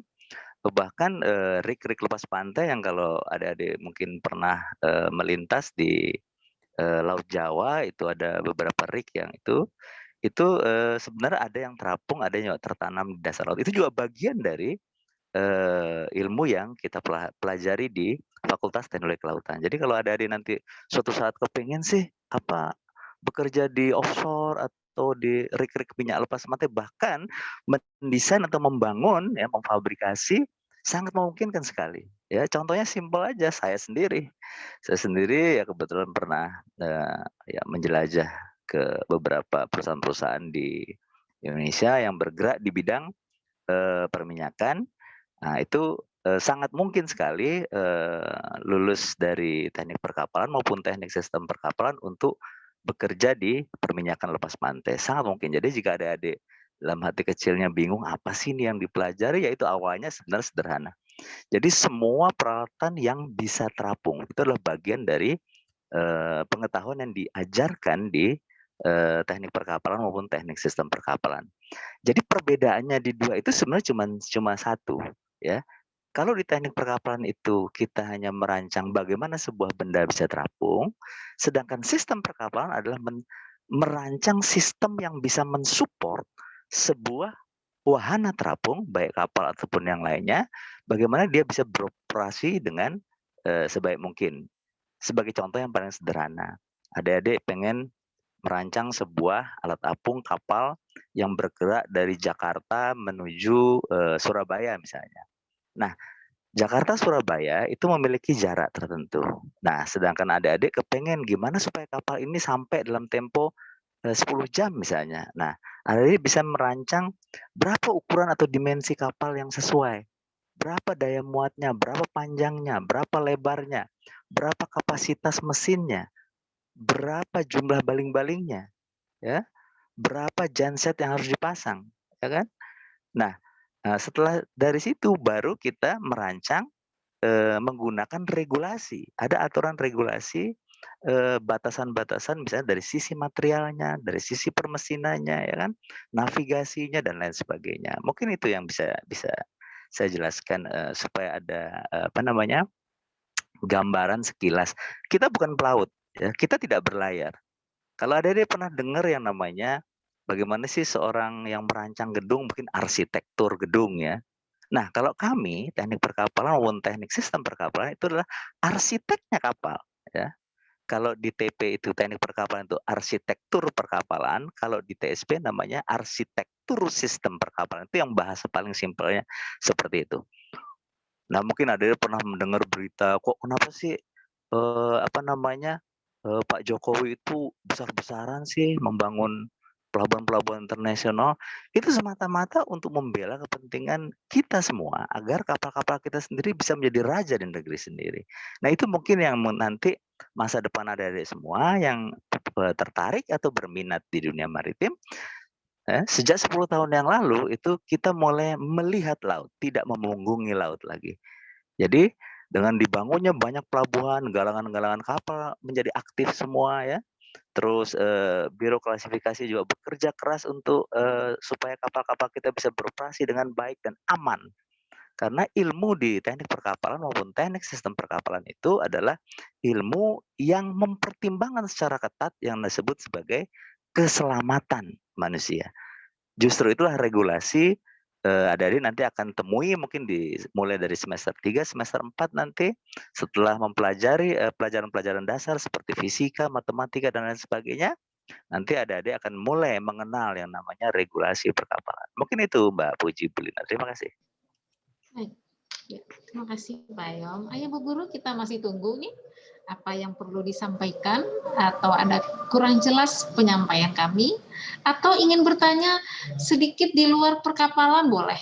Bahkan rig-rig lepas pantai yang kalau adik-adik mungkin pernah melintas di Laut Jawa, itu ada beberapa rig yang itu sebenarnya ada yang terapung, ada yang tertanam di dasar laut. Itu juga bagian dari ilmu yang kita pelajari di Fakultas Teknologi Kelautan. Jadi kalau adik-adik nanti suatu saat kepingin sih bekerja di offshore atau di rig-rig minyak lepas pantai, bahkan mendesain atau membangun ya, memfabrikasi, sangat memungkinkan sekali. Ya, contohnya simpel aja, saya sendiri ya kebetulan pernah ya menjelajah ke beberapa perusahaan-perusahaan di Indonesia yang bergerak di bidang perminyakan. Nah, itu sangat mungkin sekali lulus dari teknik perkapalan maupun teknik sistem perkapalan untuk bekerja di perminyakan lepas pantai. Sangat mungkin. Jadi jika adik-adik dalam hati kecilnya bingung apa sih ini yang dipelajari, yaitu awalnya sebenarnya sederhana. Jadi semua peralatan yang bisa terapung itu adalah bagian dari pengetahuan yang diajarkan di teknik perkapalan maupun teknik sistem perkapalan. Jadi perbedaannya di dua itu sebenarnya cuma satu ya. Kalau di teknik perkapalan itu kita hanya merancang bagaimana sebuah benda bisa terapung, sedangkan sistem perkapalan adalah merancang sistem yang bisa mensupport sebuah wahana terapung, baik kapal ataupun yang lainnya, bagaimana dia bisa beroperasi dengan sebaik mungkin. Sebagai contoh yang paling sederhana, adik-adik pengen merancang sebuah alat apung kapal yang bergerak dari Jakarta menuju Surabaya misalnya. Nah, Jakarta-Surabaya itu memiliki jarak tertentu. Nah, sedangkan adik-adik kepengen gimana supaya kapal ini sampai dalam tempo 10 jam misalnya. Nah, adik-adik bisa merancang berapa ukuran atau dimensi kapal yang sesuai. Berapa daya muatnya, berapa panjangnya, berapa lebarnya, berapa kapasitas mesinnya. berapa jumlah baling-balingnya, ya, berapa genset yang harus dipasang, ya kan? Nah, setelah dari situ baru kita merancang menggunakan regulasi. Ada aturan regulasi, batasan-batasan misalnya dari sisi materialnya, dari sisi permesinannya, ya kan, navigasinya dan lain sebagainya. Mungkin itu yang bisa bisa saya jelaskan, supaya ada, apa namanya, gambaran sekilas. Kita bukan pelaut, ya, kita tidak berlayar. Kalau Adik-adik pernah dengar yang namanya, bagaimana sih seorang yang merancang gedung, mungkin arsitektur gedung ya. Nah, kalau kami teknik perkapalan maupun teknik sistem perkapalan itu adalah arsiteknya kapal, ya. Kalau di TP itu teknik perkapalan itu arsitektur perkapalan, kalau di TSP namanya arsitektur sistem perkapalan. Itu yang bahasa paling simpelnya seperti itu. Nah, mungkin ada yang pernah mendengar berita, kok kenapa sih apa namanya, Pak Jokowi itu besar-besaran sih membangun pelabuhan-pelabuhan internasional, itu semata-mata untuk membela kepentingan kita semua, agar kapal-kapal kita sendiri bisa menjadi raja di negeri sendiri. Nah, itu mungkin yang nanti masa depan adik-adik semua yang tertarik atau berminat di dunia maritim, sejak 10 tahun yang lalu itu kita mulai melihat laut, tidak memunggungi laut lagi. Jadi dengan dibangunnya banyak pelabuhan, galangan-galangan kapal menjadi aktif semua ya. Terus Biro Klasifikasi juga bekerja keras untuk supaya kapal-kapal kita bisa beroperasi dengan baik dan aman. Karena ilmu di teknik perkapalan maupun teknik sistem perkapalan itu adalah ilmu yang mempertimbangkan secara ketat yang disebut sebagai keselamatan manusia. Justru itulah regulasi adik-adik nanti akan temui mungkin mulai dari semester 3, semester 4 nanti setelah mempelajari pelajaran-pelajaran dasar seperti fisika, matematika dan lain sebagainya, nanti adik-adik akan mulai mengenal yang namanya regulasi perkapalan. Mungkin itu Mbak Puji Bulina. Terima kasih. Baik. Ya, terima kasih Pak Ayom. Ayo Bu Guru, kita masih tunggu nih apa yang perlu disampaikan atau ada kurang jelas penyampaian kami atau ingin bertanya sedikit di luar perkapalan boleh.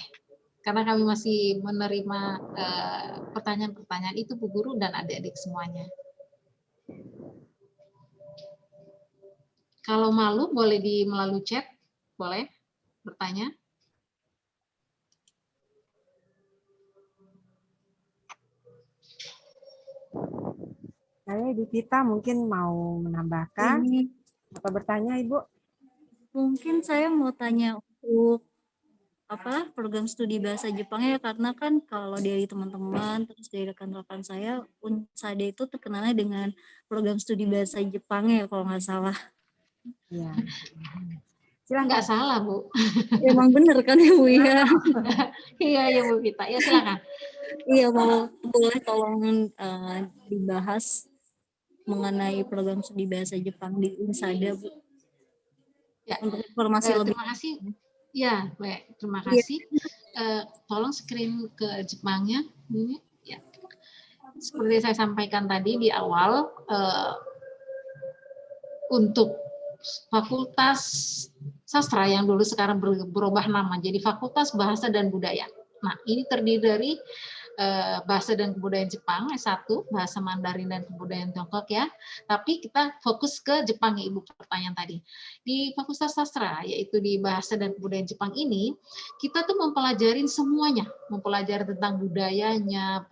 Karena kami masih menerima pertanyaan-pertanyaan itu Bu Guru dan adik-adik semuanya. Kalau malu boleh melalui chat, boleh bertanya. Ibu Tita mungkin mau menambahkan atau bertanya, Ibu? Mungkin saya mau tanya untuk program studi bahasa Jepangnya ya, karena kan kalau dari teman-teman terus dari rekan-rekan saya, Unsade itu terkenalnya dengan program studi bahasa Jepangnya ya kalau nggak salah. Iya. Silakan. Nggak salah Bu. Emang bener kan ya Bu ya? Iya ya Bu Vita. Ya silakan. Iya, boleh tolong dibahas mengenai program studi bahasa Jepang di Unsada Bu. Ya. Untuk informasi lebih. Terima kasih. Ya, baik. Terima kasih. Tolong screen ke Jepangnya. Ini, ya. Seperti saya sampaikan tadi di awal, untuk Fakultas Sastra yang dulu sekarang berubah nama jadi Fakultas Bahasa dan Budaya. Nah, ini terdiri dari Bahasa dan Kebudayaan Jepang, S1, Bahasa Mandarin dan Kebudayaan Tiongkok ya. Tapi kita fokus ke Jepang ya Ibu pertanyaan tadi. Di Fakultas Sastra, yaitu di Bahasa dan Kebudayaan Jepang ini, kita tuh mempelajarin semuanya. Mempelajari tentang budayanya,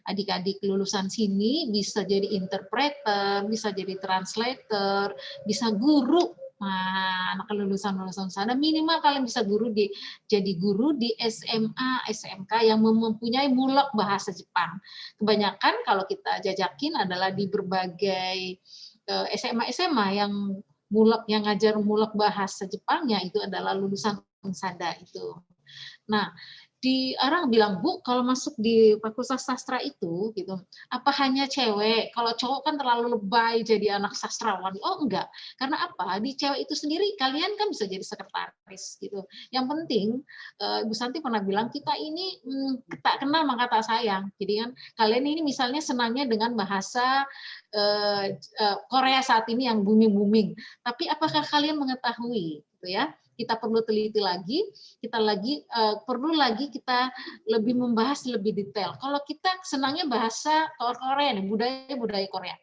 adik-adik lulusan sini bisa jadi interpreter, bisa jadi translator, bisa guru. Nah, anak lulusan sana minimal kalian bisa jadi guru di SMA, SMK yang mempunyai mulak bahasa Jepang. Kebanyakan kalau kita jajakin adalah di berbagai SMA yang ngajar mulak bahasa Jepangnya itu adalah lulusan Unsada itu. Nah, orang bilang, Bu, kalau masuk di Fakultas Sastra itu, gitu, apa hanya cewek? Kalau cowok kan terlalu lebay jadi anak sastrawan. Oh, enggak. Karena apa? Di cewek itu sendiri, kalian kan bisa jadi sekretaris, gitu. Yang penting, Ibu Santi pernah bilang, kita ini tak kenal maka tak sayang. Jadi kan, kalian ini misalnya senangnya dengan bahasa Korea saat ini yang booming-booming. Tapi apakah kalian mengetahui, gitu ya? Kita perlu teliti lagi, kita kita lebih membahas lebih detail. Kalau kita senangnya bahasa Korea, budaya Korea,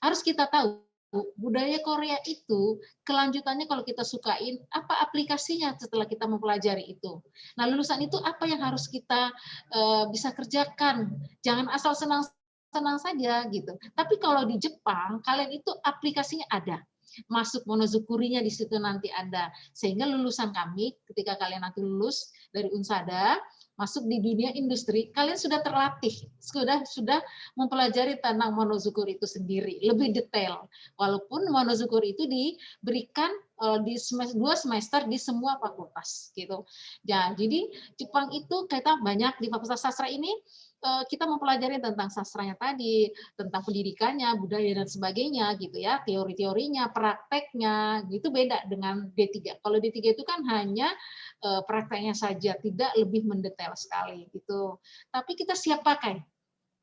harus kita tahu budaya Korea itu kelanjutannya kalau kita sukain, apa aplikasinya setelah kita mempelajari itu. Nah, lulusan itu apa yang harus kita bisa kerjakan. Jangan asal senang-senang saja gitu. Tapi kalau di Jepang, kalian itu aplikasinya ada. Masuk monozukurinya di situ nanti ada. Sehingga lulusan kami ketika kalian nanti lulus dari Unsada, masuk di dunia industri, kalian sudah terlatih, sudah mempelajari tentang monozukuri itu sendiri, lebih detail. Walaupun monozukuri itu diberikan di 2 semester di semua fakultas gitu. Ya, jadi Jepang itu kita banyak di Fakultas Sastra ini kita mempelajari tentang sastranya tadi, tentang pendidikannya, budaya dan sebagainya gitu ya, teori-teorinya, prakteknya, gitu beda dengan D3. Kalau D3 itu kan hanya prakteknya saja, tidak lebih mendetail sekali gitu. Tapi kita siap pakai.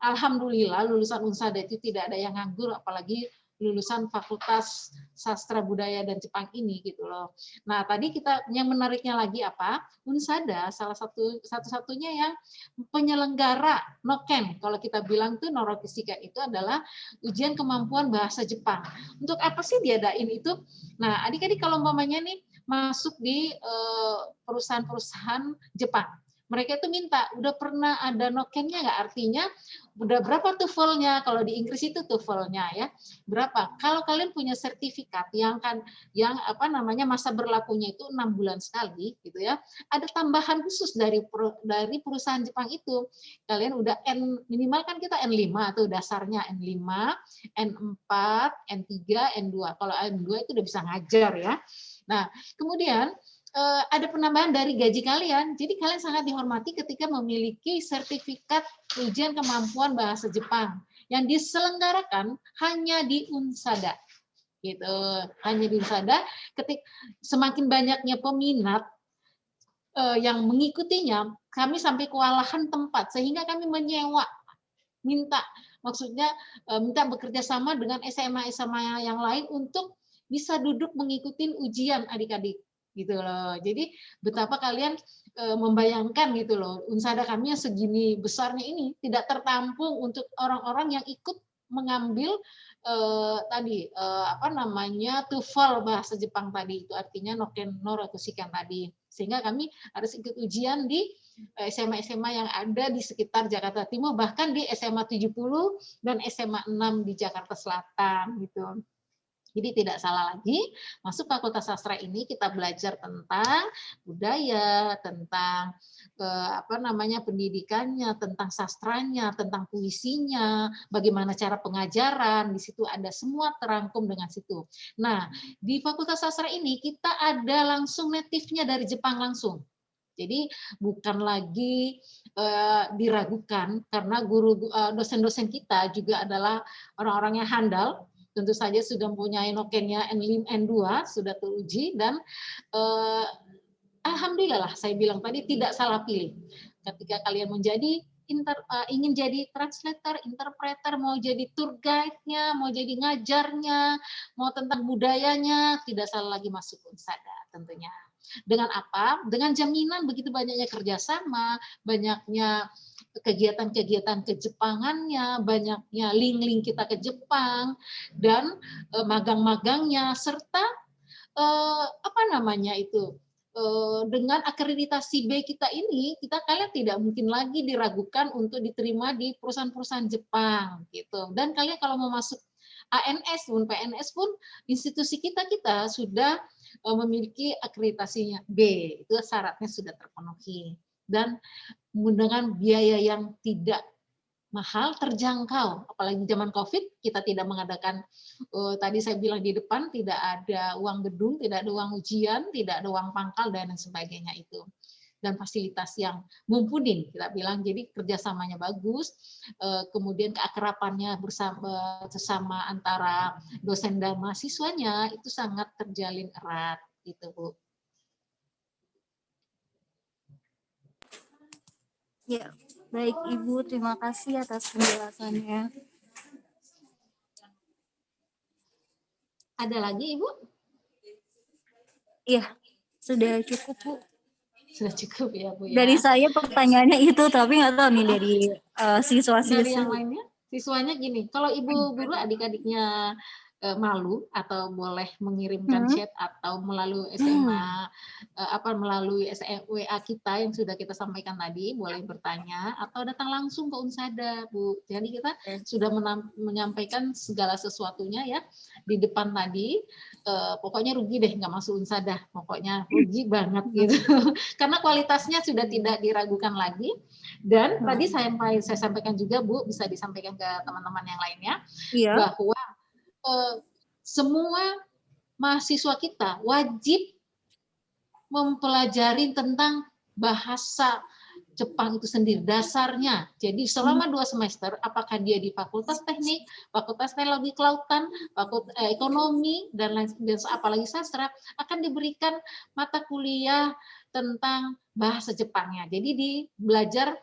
Alhamdulillah lulusan Unsada itu tidak ada yang nganggur, apalagi lulusan Fakultas Sastra Budaya dan Jepang ini gitu loh. Nah, tadi kita yang menariknya lagi apa? Unsada salah satu-satunya yang penyelenggara Noken. Kalau kita bilang tuh Norokisika itu adalah ujian kemampuan bahasa Jepang. Untuk apa sih diadain itu? Nah, adik-adik kalau umpamanya nih masuk di perusahaan-perusahaan Jepang. Mereka itu minta, udah pernah ada Nokennya nggak? Artinya, udah berapa TOEFL-nya? Kalau di Inggris itu TOEFL-nya ya, berapa? Kalau kalian punya sertifikat yang masa berlakunya itu 6 bulan sekali, gitu ya, ada tambahan khusus dari perusahaan Jepang itu. Kalian udah minimal kan kita N5 atau dasarnya N5, N4, N3, N2. Kalau N2 itu udah bisa ngajar ya. Nah, kemudian ada penambahan dari gaji kalian. Jadi kalian sangat dihormati ketika memiliki sertifikat ujian kemampuan bahasa Jepang yang diselenggarakan hanya di Unsada. Gitu. Hanya di Unsada. Semakin banyaknya peminat yang mengikutinya, kami sampai kewalahan tempat sehingga kami menyewa, minta bekerja sama dengan SMA-SMA yang lain untuk bisa duduk mengikuti ujian adik-adik. Gitu loh. Jadi betapa kalian membayangkan gitu loh, Unsada kami yang segini besarnya ini tidak tertampung untuk orang-orang yang ikut mengambil TOEFL bahasa Jepang tadi, itu artinya Noken no Rokushikan tadi. Sehingga kami harus ikut ujian di SMA-SMA yang ada di sekitar Jakarta Timur, bahkan di SMA 70 dan SMA 6 di Jakarta Selatan gitu. Jadi tidak salah lagi, masuk Fakultas Sastra ini kita belajar tentang budaya, tentang pendidikannya, tentang sastranya, tentang puisinya, bagaimana cara pengajaran, di situ ada semua terangkum dengan situ. Nah, di Fakultas Sastra ini kita ada langsung native-nya dari Jepang langsung. Jadi bukan lagi diragukan karena dosen-dosen kita juga adalah orang-orang yang handal. Tentu saja sudah mempunyai Nokennya N5, N2, sudah teruji, dan alhamdulillah lah, saya bilang tadi tidak salah pilih. Ketika kalian ingin jadi translator, interpreter, mau jadi tour guide-nya, mau jadi ngajarnya, mau tentang budayanya, tidak salah lagi masuk Unsada tentunya. Dengan apa? Dengan jaminan begitu banyaknya kerjasama, banyaknya kegiatan-kegiatan kejepangannya, banyaknya link-link kita ke Jepang, dan magang-magangnya, serta dengan akreditasi B kita ini, kalian tidak mungkin lagi diragukan untuk diterima di perusahaan-perusahaan Jepang gitu. Dan kalian kalau mau masuk ANS pun, PNS pun, institusi kita sudah memiliki akreditasinya B, itu syaratnya sudah terpenuhi. Dan dengan biaya yang tidak mahal, terjangkau. Apalagi zaman COVID, kita tidak mengadakan, tadi saya bilang di depan, tidak ada uang gedung, tidak ada uang ujian, tidak ada uang pangkal, dan sebagainya itu. Dan fasilitas yang mumpuni, kita bilang, jadi kerjasamanya bagus, kemudian keakrabannya bersama antara dosen dan mahasiswanya, itu sangat terjalin erat, gitu Bu. Ya, baik Ibu, terima kasih atas penjelasannya. Ada lagi Ibu? Iya, sudah cukup Bu. Sudah cukup ya Bu ya. Dari saya pertanyaannya itu, tapi nggak tahu nih dari siswa-siswa. Dari yang lainnya, siswanya gini, kalau Ibu guru adik-adiknya malu atau boleh mengirimkan chat atau melalui SMA melalui WA kita yang sudah kita sampaikan tadi, boleh bertanya atau datang langsung ke Unsada, Bu. Jadi kita sudah menyampaikan segala sesuatunya ya di depan tadi. Pokoknya rugi deh nggak masuk Unsada, pokoknya rugi banget gitu. Karena kualitasnya sudah tidak diragukan lagi. Dan tadi saya sampaikan juga, Bu, bisa disampaikan ke teman-teman yang lainnya, bahwa semua mahasiswa kita wajib mempelajari tentang bahasa Jepang itu sendiri, dasarnya. Jadi selama 2 semester, apakah dia di Fakultas Teknik, Fakultas Teknologi Kelautan, Fakultas Ekonomi, dan lain sebagainya, apalagi sastra, akan diberikan mata kuliah tentang bahasa Jepangnya. Jadi belajar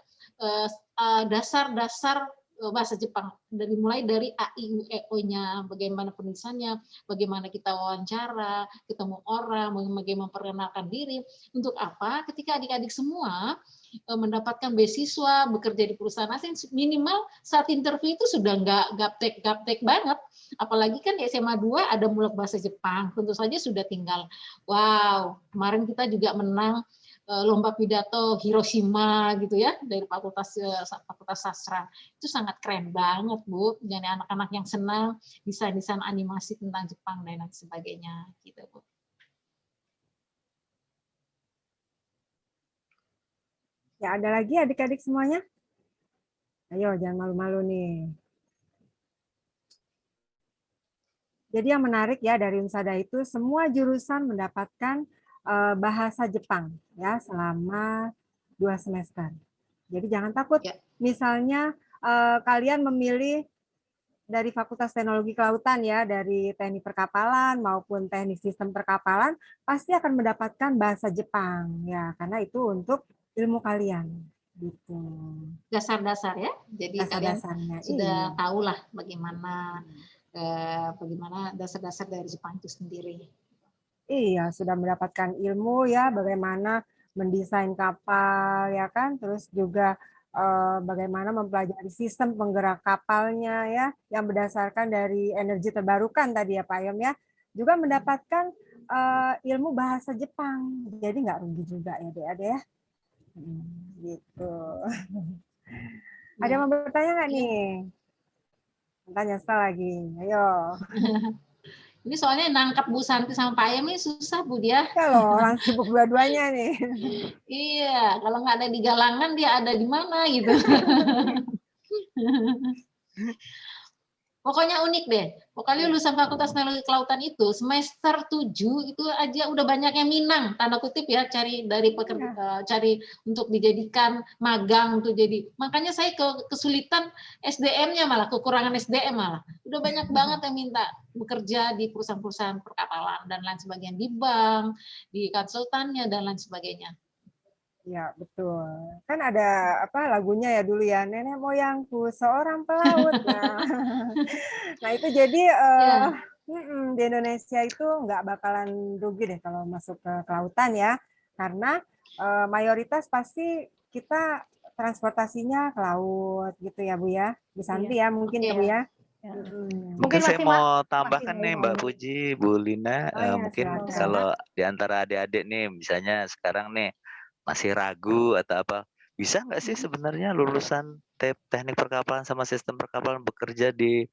dasar-dasar bahasa Jepang, mulai dari A, I, U, E, O-nya, bagaimana penulisannya, bagaimana kita wawancara, ketemu orang, bagaimana memperkenalkan diri. Untuk apa? Ketika adik-adik semua mendapatkan beasiswa, bekerja di perusahaan asing, minimal saat interview itu sudah nggak gaptek banget. Apalagi kan di SMA 2 ada mulak bahasa Jepang, tentu saja sudah tinggal. Wow, kemarin kita juga menang lomba pidato Hiroshima gitu ya dari Fakultas Sastra. Itu sangat keren banget, Bu. Jadi anak-anak yang senang desain-desain animasi tentang Jepang dan lain sebagainya gitu, Bu. Ya, ada lagi adik-adik semuanya? Ayo, jangan malu-malu nih. Jadi yang menarik ya dari Unsada itu semua jurusan mendapatkan bahasa Jepang ya selama 2 semester. Jadi jangan takut. Misalnya kalian memilih dari Fakultas Teknologi Kelautan ya, dari teknik perkapalan maupun teknik sistem perkapalan, pasti akan mendapatkan bahasa Jepang ya, karena itu untuk ilmu kalian gitu. Dasar-dasar ya. Jadi kalian sudah tahulah bagaimana dasar-dasar dari Jepang itu sendiri. Iya, sudah mendapatkan ilmu ya, bagaimana mendesain kapal ya kan, terus juga bagaimana mempelajari sistem penggerak kapalnya ya, yang berdasarkan dari energi terbarukan tadi ya Pak Ayom ya, juga mendapatkan ilmu bahasa Jepang, jadi nggak rugi juga ya Dek ya. Gitu. Ada yang mau bertanya nggak nih? Tanya lagi, ayo. Ini soalnya nangkap Bu Santi sama Pak Ayam ini susah, Bu, dia. Ya loh, orang sibuk dua-duanya nih. Iya, kalau nggak ada di Galangan, dia ada di mana gitu. Pokoknya unik deh. Pokoknya lulusan Fakultas Teknologi Kelautan itu semester 7 itu aja udah banyak yang minang, tanda kutip ya, cari untuk dijadikan magang untuk jadi. Makanya saya kesulitan SDM-nya malah, kekurangan SDM malah. Udah banyak banget yang minta bekerja di perusahaan-perusahaan perkapalan dan lain sebagainya, di bank, di konsultannya dan lain sebagainya. Ya, betul. Kan ada lagunya ya dulu ya, nenek moyangku seorang pelaut. Nah itu jadi di Indonesia itu nggak bakalan rugi deh kalau masuk ke kelautan ya, karena mayoritas pasti kita transportasinya ke laut gitu ya Bu ya, Bu Santi ya mungkin ya Bu ya. Mungkin saya mau tambahkan nih Mbak Puji, Bu Lina, mungkin kalau di antara adik-adik nih, misalnya sekarang nih masih ragu atau apa, bisa nggak sih sebenarnya lulusan teknik perkapalan sama sistem perkapalan bekerja di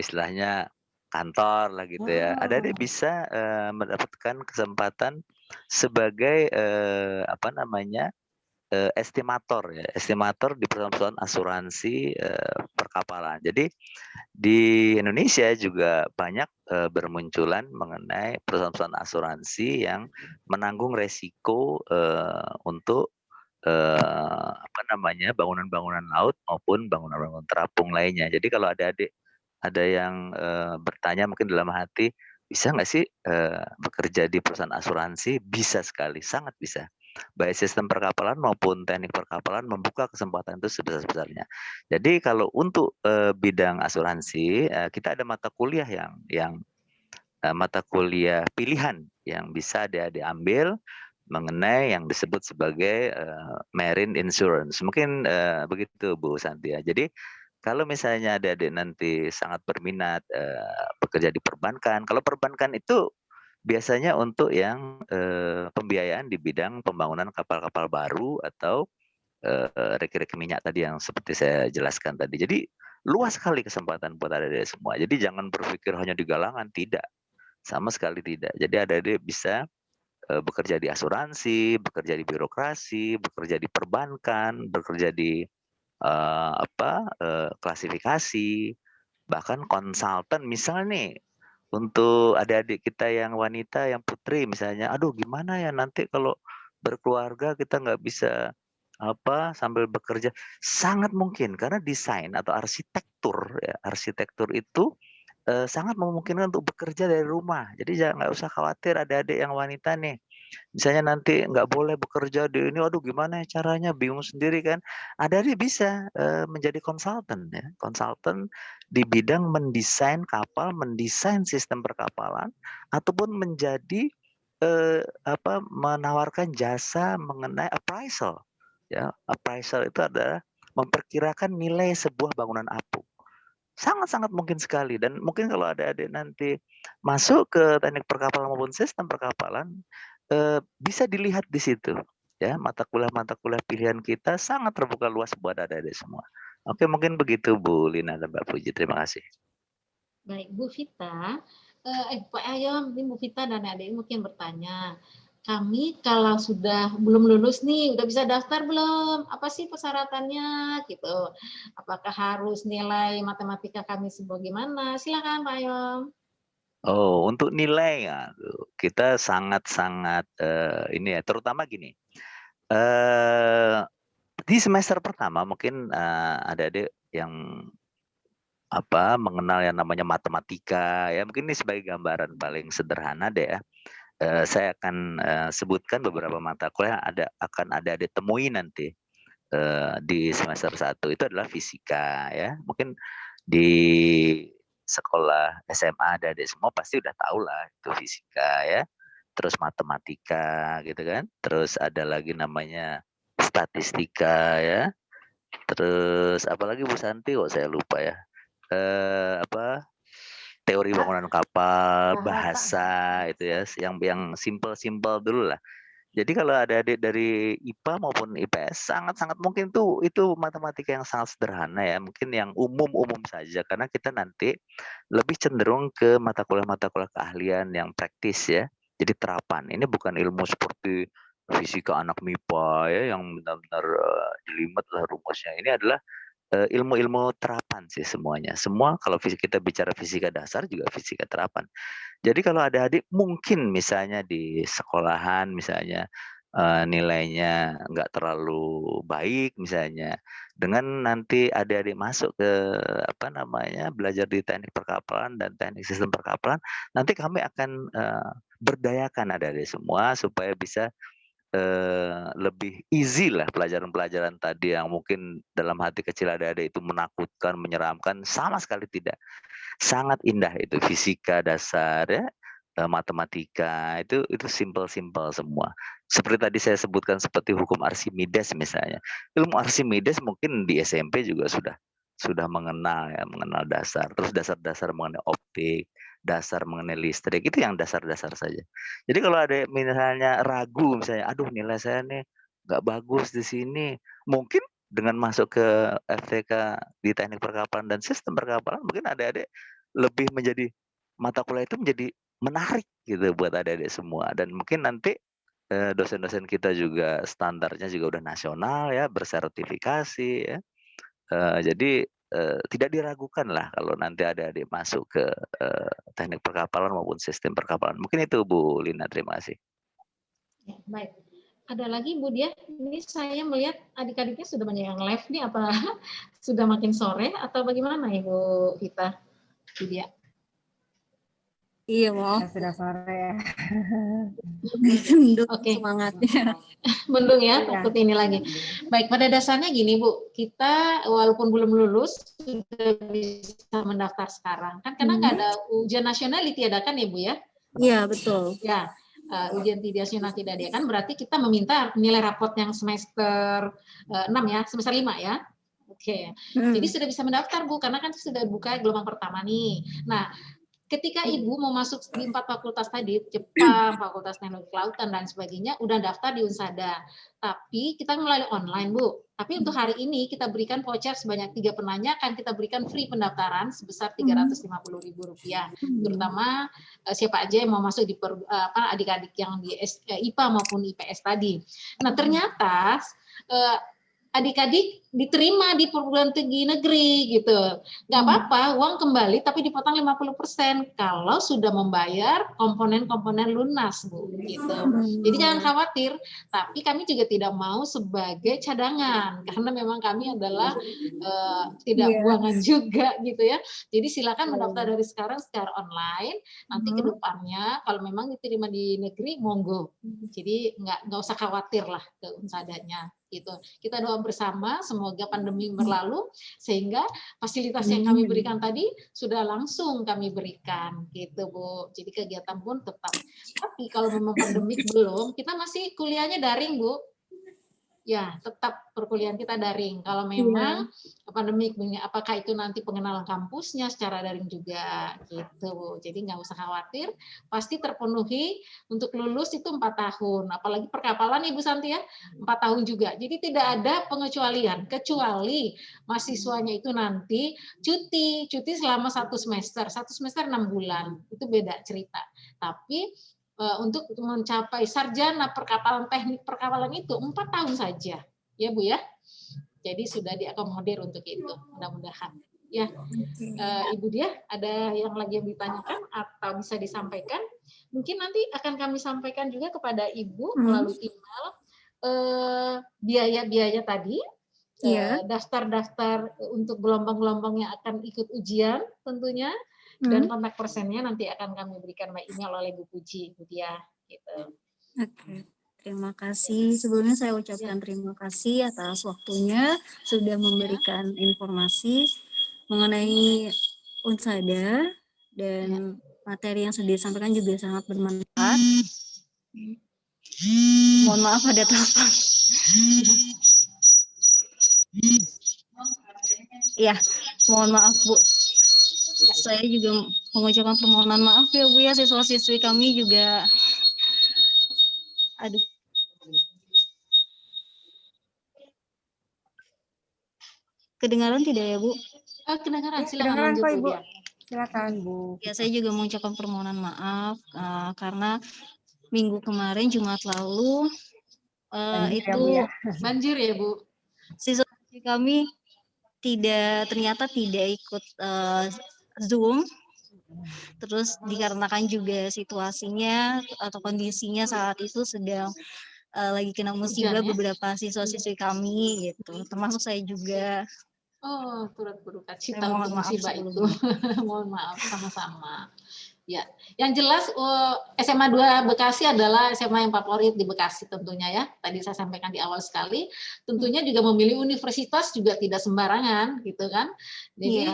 istilahnya kantor lah gitu ya. Adik-adik bisa mendapatkan kesempatan sebagai estimator ya, estimator di perusahaan asuransi perkapalan. Jadi di Indonesia juga banyak bermunculan mengenai perusahaan asuransi yang menanggung resiko untuk bangunan-bangunan laut maupun bangunan-bangunan terapung lainnya. Jadi kalau adik-adik ada yang bertanya mungkin dalam hati, bisa nggak sih bekerja di perusahaan asuransi? Bisa sekali, sangat bisa. Baik sistem perkapalan maupun teknik perkapalan membuka kesempatan itu sebesar-besarnya. Jadi kalau untuk bidang asuransi, kita ada mata kuliah yang mata kuliah pilihan yang bisa diambil mengenai yang disebut sebagai marine insurance. Mungkin begitu Bu Santi ya. Jadi Kalau misalnya adik-adik nanti sangat berminat bekerja di perbankan, kalau perbankan itu biasanya untuk yang pembiayaan di bidang pembangunan kapal-kapal baru atau reki-reki minyak tadi yang seperti saya jelaskan tadi. Jadi luas sekali kesempatan buat adik-adik semua. Jadi jangan berpikir hanya di galangan, tidak. Sama sekali tidak. Jadi adik-adik bisa bekerja di asuransi, bekerja di birokrasi, bekerja di perbankan, bekerja di klasifikasi, bahkan konsultan. Misal nih, untuk adik-adik kita yang wanita, yang putri misalnya, aduh gimana ya nanti kalau berkeluarga kita nggak bisa sambil bekerja. Sangat mungkin karena desain atau arsitektur ya, arsitektur itu sangat memungkinkan untuk bekerja dari rumah. Jadi nggak usah khawatir adik-adik yang wanita nih. Misalnya nanti nggak boleh bekerja di ini, aduh gimana ya caranya, bingung sendiri kan. Adik-adik bisa menjadi konsultan ya, konsultan di bidang mendesain kapal, mendesain sistem perkapalan, ataupun menjadi menawarkan jasa mengenai appraisal. Ya, appraisal itu adalah memperkirakan nilai sebuah bangunan apung. Sangat-sangat mungkin sekali, dan mungkin kalau adik-adik nanti masuk ke teknik perkapalan maupun sistem perkapalan, bisa dilihat di situ ya, mata kuliah pilihan kita sangat terbuka luas buat adik-adik semua. Oke, mungkin begitu Bu Lina dan Mbak Puji. Terima kasih. Baik, Bu Vita, Pak Ayom, ini Bu Vita dan adik mungkin bertanya. Kami kalau sudah belum lulus nih, udah bisa daftar belum? Apa sih persyaratannya gitu? Apakah harus nilai matematika kami sebagaimana? Silakan Pak Ayom. Oh, untuk nilai ya, kita sangat-sangat ini ya, terutama gini. Di semester pertama mungkin adik-adik yang mengenal yang namanya matematika ya, mungkin ini sebagai gambaran paling sederhana deh ya. Saya akan sebutkan beberapa mata kuliah akan ada temui nanti di semester 1 itu adalah fisika ya. Mungkin di sekolah SMA adik-adik semua pasti udah tahu lah itu fisika ya. Terus matematika gitu kan. Terus ada lagi namanya statistika ya. Terus apalagi Bu Santi kok saya lupa ya. Teori bangunan kapal, bahasa itu ya, yang simple dulu lah. Jadi kalau ada adik dari IPA maupun IPS sangat-sangat mungkin itu matematika yang sangat sederhana ya, mungkin yang umum-umum saja karena kita nanti lebih cenderung ke mata kuliah keahlian yang praktis ya. Jadi terapan. Ini bukan ilmu seperti fisika anak MIPA ya yang benar-benar jelimet lah rumusnya. Ini adalah ilmu-ilmu terapan sih semuanya. Semua kalau kita bicara fisika dasar juga fisika terapan. Jadi kalau ada adik mungkin misalnya di sekolahan misalnya nilainya nggak terlalu baik misalnya, dengan nanti adik-adik masuk ke belajar di teknik perkapalan dan teknik sistem perkapalan, nanti kami akan berdayakan adik-adik semua supaya bisa lebih easy lah pelajaran-pelajaran tadi yang mungkin dalam hati kecil adik-adik itu menakutkan, menyeramkan, sama sekali tidak. Sangat indah itu fisika dasar ya, matematika itu simple semua. Seperti tadi saya sebutkan seperti hukum Archimedes misalnya. Ilmu Archimedes mungkin di SMP juga sudah mengenal dasar. Terus dasar-dasar mengenai optik, dasar mengenai listrik, itu yang dasar-dasar saja. Jadi kalau ada misalnya ragu misalnya, aduh nilai saya nih nggak bagus di sini, mungkin dengan masuk ke FTK di teknik perkapalan dan sistem perkapalan, mungkin adik-adik lebih menjadi mata kuliah itu menjadi menarik gitu buat adik-adik semua. Dan mungkin nanti dosen-dosen kita juga standarnya juga udah nasional ya, bersertifikasi ya. Jadi tidak diragukan lah kalau nanti adik-adik masuk ke teknik perkapalan maupun sistem perkapalan. Mungkin itu Bu Lina, terima kasih. Ya, baik. Ada lagi Bu Dia, ini saya melihat adik-adiknya sudah banyak yang live nih, apa sudah makin sore atau bagaimana Ibu Vita? Bu Dia. Iya, maaf. Sudah sore ya. Oke. Semangatnya. Mendung ya, takut ini lagi. Baik, pada dasarnya gini Bu, kita walaupun belum lulus sudah bisa mendaftar sekarang kan karena nggak ada ujian nasional ditiadakan ya Bu ya? Iya, betul. Ya, ujian nasional tidak diadakan berarti kita meminta nilai raport yang semester 6 ya, semester 5 ya. Oke. Jadi sudah bisa mendaftar Bu, karena kan sudah buka gelombang pertama nih. Nah, ketika Ibu mau masuk di 4 fakultas tadi, Jepang, Fakultas Teknologi Kelautan, dan sebagainya, udah daftar di Unsada. Tapi kita melalui online, Bu. Tapi untuk hari ini kita berikan voucher sebanyak 3 penanya, akan kita berikan free pendaftaran sebesar Rp350.000. Terutama siapa aja yang mau masuk di adik-adik yang di IPA maupun IPS tadi. Nah, ternyata adik-adik diterima di perguruan tinggi negeri gitu. Nggak apa-apa, uang kembali tapi dipotong 50% kalau sudah membayar komponen-komponen lunas, Bu, gitu. Jadi jangan khawatir, tapi kami juga tidak mau sebagai cadangan karena memang kami adalah tidak buangan juga gitu ya. Jadi silakan mendaftar dari sekarang secara online, nanti ke depannya kalau memang diterima di negeri monggo. Jadi nggak usah khawatir lah ke Unsadanya gitu. Kita doa bersama semoga pandemi berlalu sehingga fasilitas yang kami berikan tadi sudah langsung kami berikan gitu Bu. Jadi kegiatan pun tetap. Tapi kalau memang pandemik belum, kita masih kuliahnya daring Bu. Ya, tetap perkuliahan kita daring. Kalau memang pandemik, apakah itu nanti pengenalan kampusnya secara daring juga, gitu Bu. Jadi nggak usah khawatir, pasti terpenuhi untuk lulus itu 4 tahun. Apalagi perkapalan Ibu Santi ya, 4 tahun juga. Jadi tidak ada pengecualian, kecuali mahasiswanya itu nanti cuti selama 1 semester 6 bulan. Itu beda cerita. Tapi untuk mencapai sarjana perkapalan, teknik perkapalan itu 4 tahun saja, ya Bu ya. Jadi sudah diakomodir untuk itu, mudah-mudahan. Ya, Ibu Dia, ada yang lagi yang ditanyakan atau bisa disampaikan? Mungkin nanti akan kami sampaikan juga kepada Ibu melalui email biaya-biaya tadi, daftar-daftar untuk gelombang-gelombang yang akan ikut ujian tentunya. Dan kontak personnya nanti akan kami berikan by email oleh Bu Puji, Bu Dia, gitu. Oke, terima kasih. Sebelumnya saya ucapkan terima kasih atas waktunya sudah memberikan informasi mengenai Unsada dan materi yang sudah disampaikan juga sangat bermanfaat. Mohon maaf ada telepon. Ya, mohon maaf Bu. Saya juga mengucapkan permohonan maaf ya Bu ya, siswa-siswi kami juga. Aduh. Kedengaran tidak ya Bu? Kedengaran, silakan Kedengaran lanjut kok Bu Ibu. Dia. Silakan Bu. Ya, saya juga mengucapkan permohonan maaf karena minggu kemarin Jumat lalu banjir ya Bu. Siswa kami ternyata tidak ikut Zoom. Terus dikarenakan juga situasinya atau kondisinya saat itu sedang lagi kena musibah beberapa siswa-siswi kami gitu. Termasuk saya juga. Oh, turut berduka cita untuk musibah itu. Mohon maaf sama-sama. Ya, yang jelas SMA 2 Bekasi adalah SMA yang favorit di Bekasi tentunya ya. Tadi saya sampaikan di awal sekali, tentunya juga memilih universitas juga tidak sembarangan gitu kan. Jadi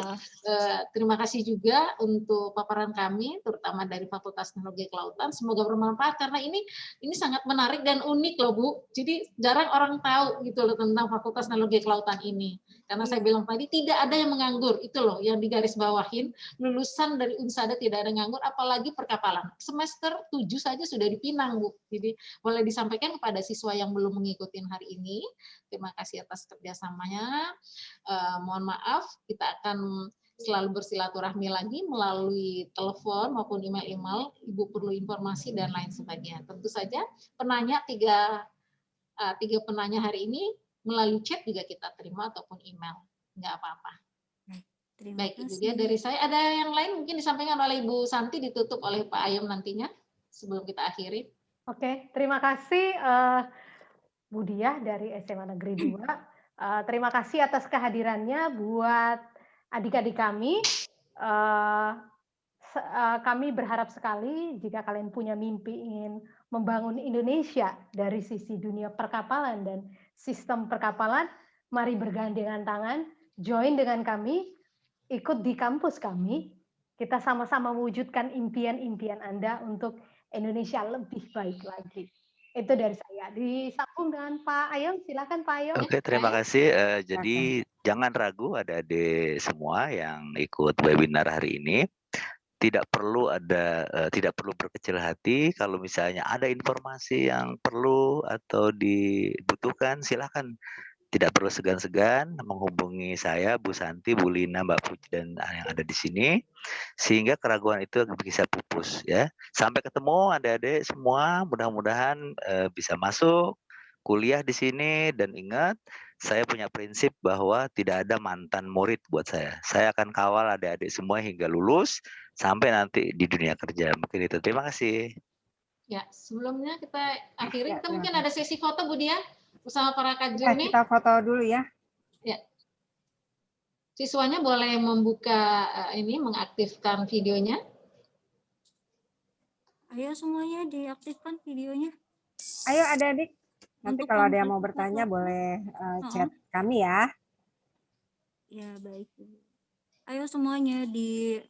terima kasih juga untuk paparan kami terutama dari Fakultas Teknologi Kelautan. Semoga bermanfaat karena ini sangat menarik dan unik loh Bu. Jadi jarang orang tahu gitu loh tentang Fakultas Teknologi Kelautan ini. Karena saya bilang tadi tidak ada yang menganggur, itu loh yang digaris bawahin, lulusan dari Unsada tidak ada yang nganggur, apalagi perkapalan. Semester 7 saja sudah dipinang, Bu. Jadi boleh disampaikan kepada siswa yang belum mengikuti hari ini. Terima kasih atas kerjasamanya. Mohon maaf, kita akan selalu bersilaturahmi lagi melalui telepon maupun email-email, Ibu perlu informasi dan lain sebagainya. Tentu saja penanya tiga penanya hari ini melalui chat juga kita terima ataupun email, nggak apa-apa. Baik, Ibu Dia, dari saya ada yang lain mungkin disampaikan oleh Ibu Santi, ditutup oleh Pak Ayom nantinya sebelum kita akhiri. Oke, terima kasih Bu Dia dari SMA Negeri 2. Terima kasih atas kehadirannya buat adik-adik kami. Kami berharap sekali jika kalian punya mimpi ingin membangun Indonesia dari sisi dunia perkapalan dan sistem perkapalan, mari bergandengan tangan, join dengan kami, ikut di kampus kami, kita sama-sama mewujudkan impian-impian Anda untuk Indonesia lebih baik lagi. Itu dari saya. Disambung dengan Pak Ayom, silakan Pak Ayom. Oke, terima kasih. Jadi jangan ragu adik-adik semua yang ikut webinar hari ini. Tidak perlu berkecil hati kalau misalnya ada informasi yang perlu atau dibutuhkan, silakan. Tidak perlu segan-segan menghubungi saya, Bu Santi, Bu Lina, Mbak Puji, dan yang ada di sini, sehingga keraguan itu bisa pupus ya. Sampai ketemu adik-adik semua, mudah-mudahan bisa masuk kuliah di sini, dan ingat, saya punya prinsip bahwa tidak ada mantan murid buat saya. Saya akan kawal adik-adik semua hingga lulus sampai nanti di dunia kerja. Mungkin itu. Terima kasih. Ya, sebelumnya kita akhiri, Ya, kita mungkin ada sesi foto Bu Dian bersama para kajur nih. Kita foto dulu ya. Ya. Siswanya boleh membuka mengaktifkan videonya. Ayo semuanya diaktifkan videonya. Ayo adik-adik. Nanti Untuk kalau ada yang konten mau bertanya foto. boleh chat kami ya. Ya, baik. Ayo semuanya di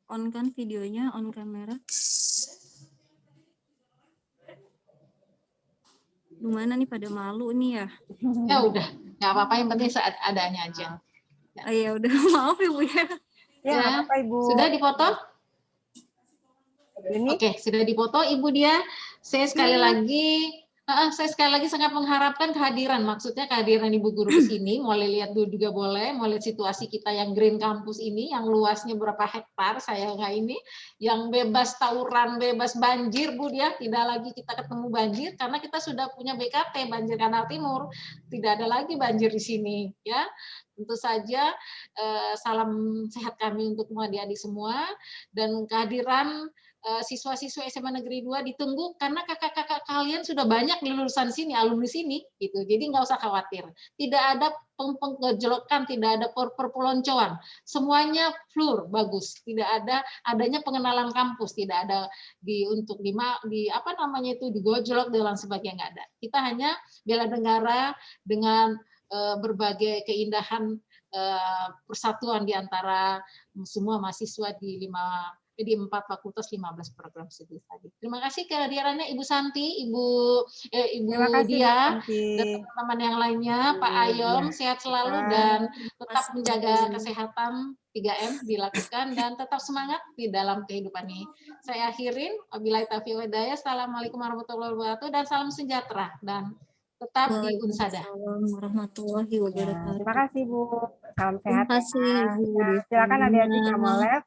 on-kan videonya, on kamera. Gimana nih, pada malu nih ya? Ya udah, nggak apa-apa, yang penting seadanya aja. Ya udah, maaf Ibu ya. Ya, nggak apa-apa Ibu. Sudah difoto? Ini? Oke, sudah difoto Ibu dia. Saya sekali lagi sangat mengharapkan kehadiran, maksudnya kehadiran Ibu Guru di sini. Mulai lihat dulu juga boleh, mau lihat situasi kita yang Green Campus ini, yang luasnya berapa hektar, saya nggak ini, yang bebas tawuran, bebas banjir Bu dia, tidak lagi kita ketemu banjir karena kita sudah punya BKT Banjir Kanal Timur, tidak ada lagi banjir di sini, ya. Tentu saja salam sehat kami untuk adik-adik semua, dan kehadiran siswa-siswa SMA Negeri 2 ditunggu karena kakak-kakak kalian sudah banyak di lulusan sini, alumni sini gitu. Jadi nggak usah khawatir. Tidak ada penggejolokan, tidak ada perpeloncoan. Semuanya fluor bagus. Tidak ada adanya pengenalan kampus, tidak ada digojlok dan sebagainya, nggak ada. Kita hanya bela negara dengan berbagai keindahan persatuan di antara semua mahasiswa di 4 fakultas 15 program studi tadi. Terima kasih kehadirannya Ibu Santi, Ibu Dia, dan teman-teman yang lainnya, Pak Ayom, sehat selalu dan tetap menjaga kesehatan 3M dilakukan dan tetap semangat di dalam kehidupan ini. Saya akhirin, wabillahi taufiq wal hidayah. Assalamualaikum warahmatullahi wabarakatuh dan salam sejahtera dan tetap di Unsada. Warahmatullahi wabarakatuh. Terima kasih Bu. Salam sehat. Terima kasih Ibu. Silakan adik-adik yang mau live.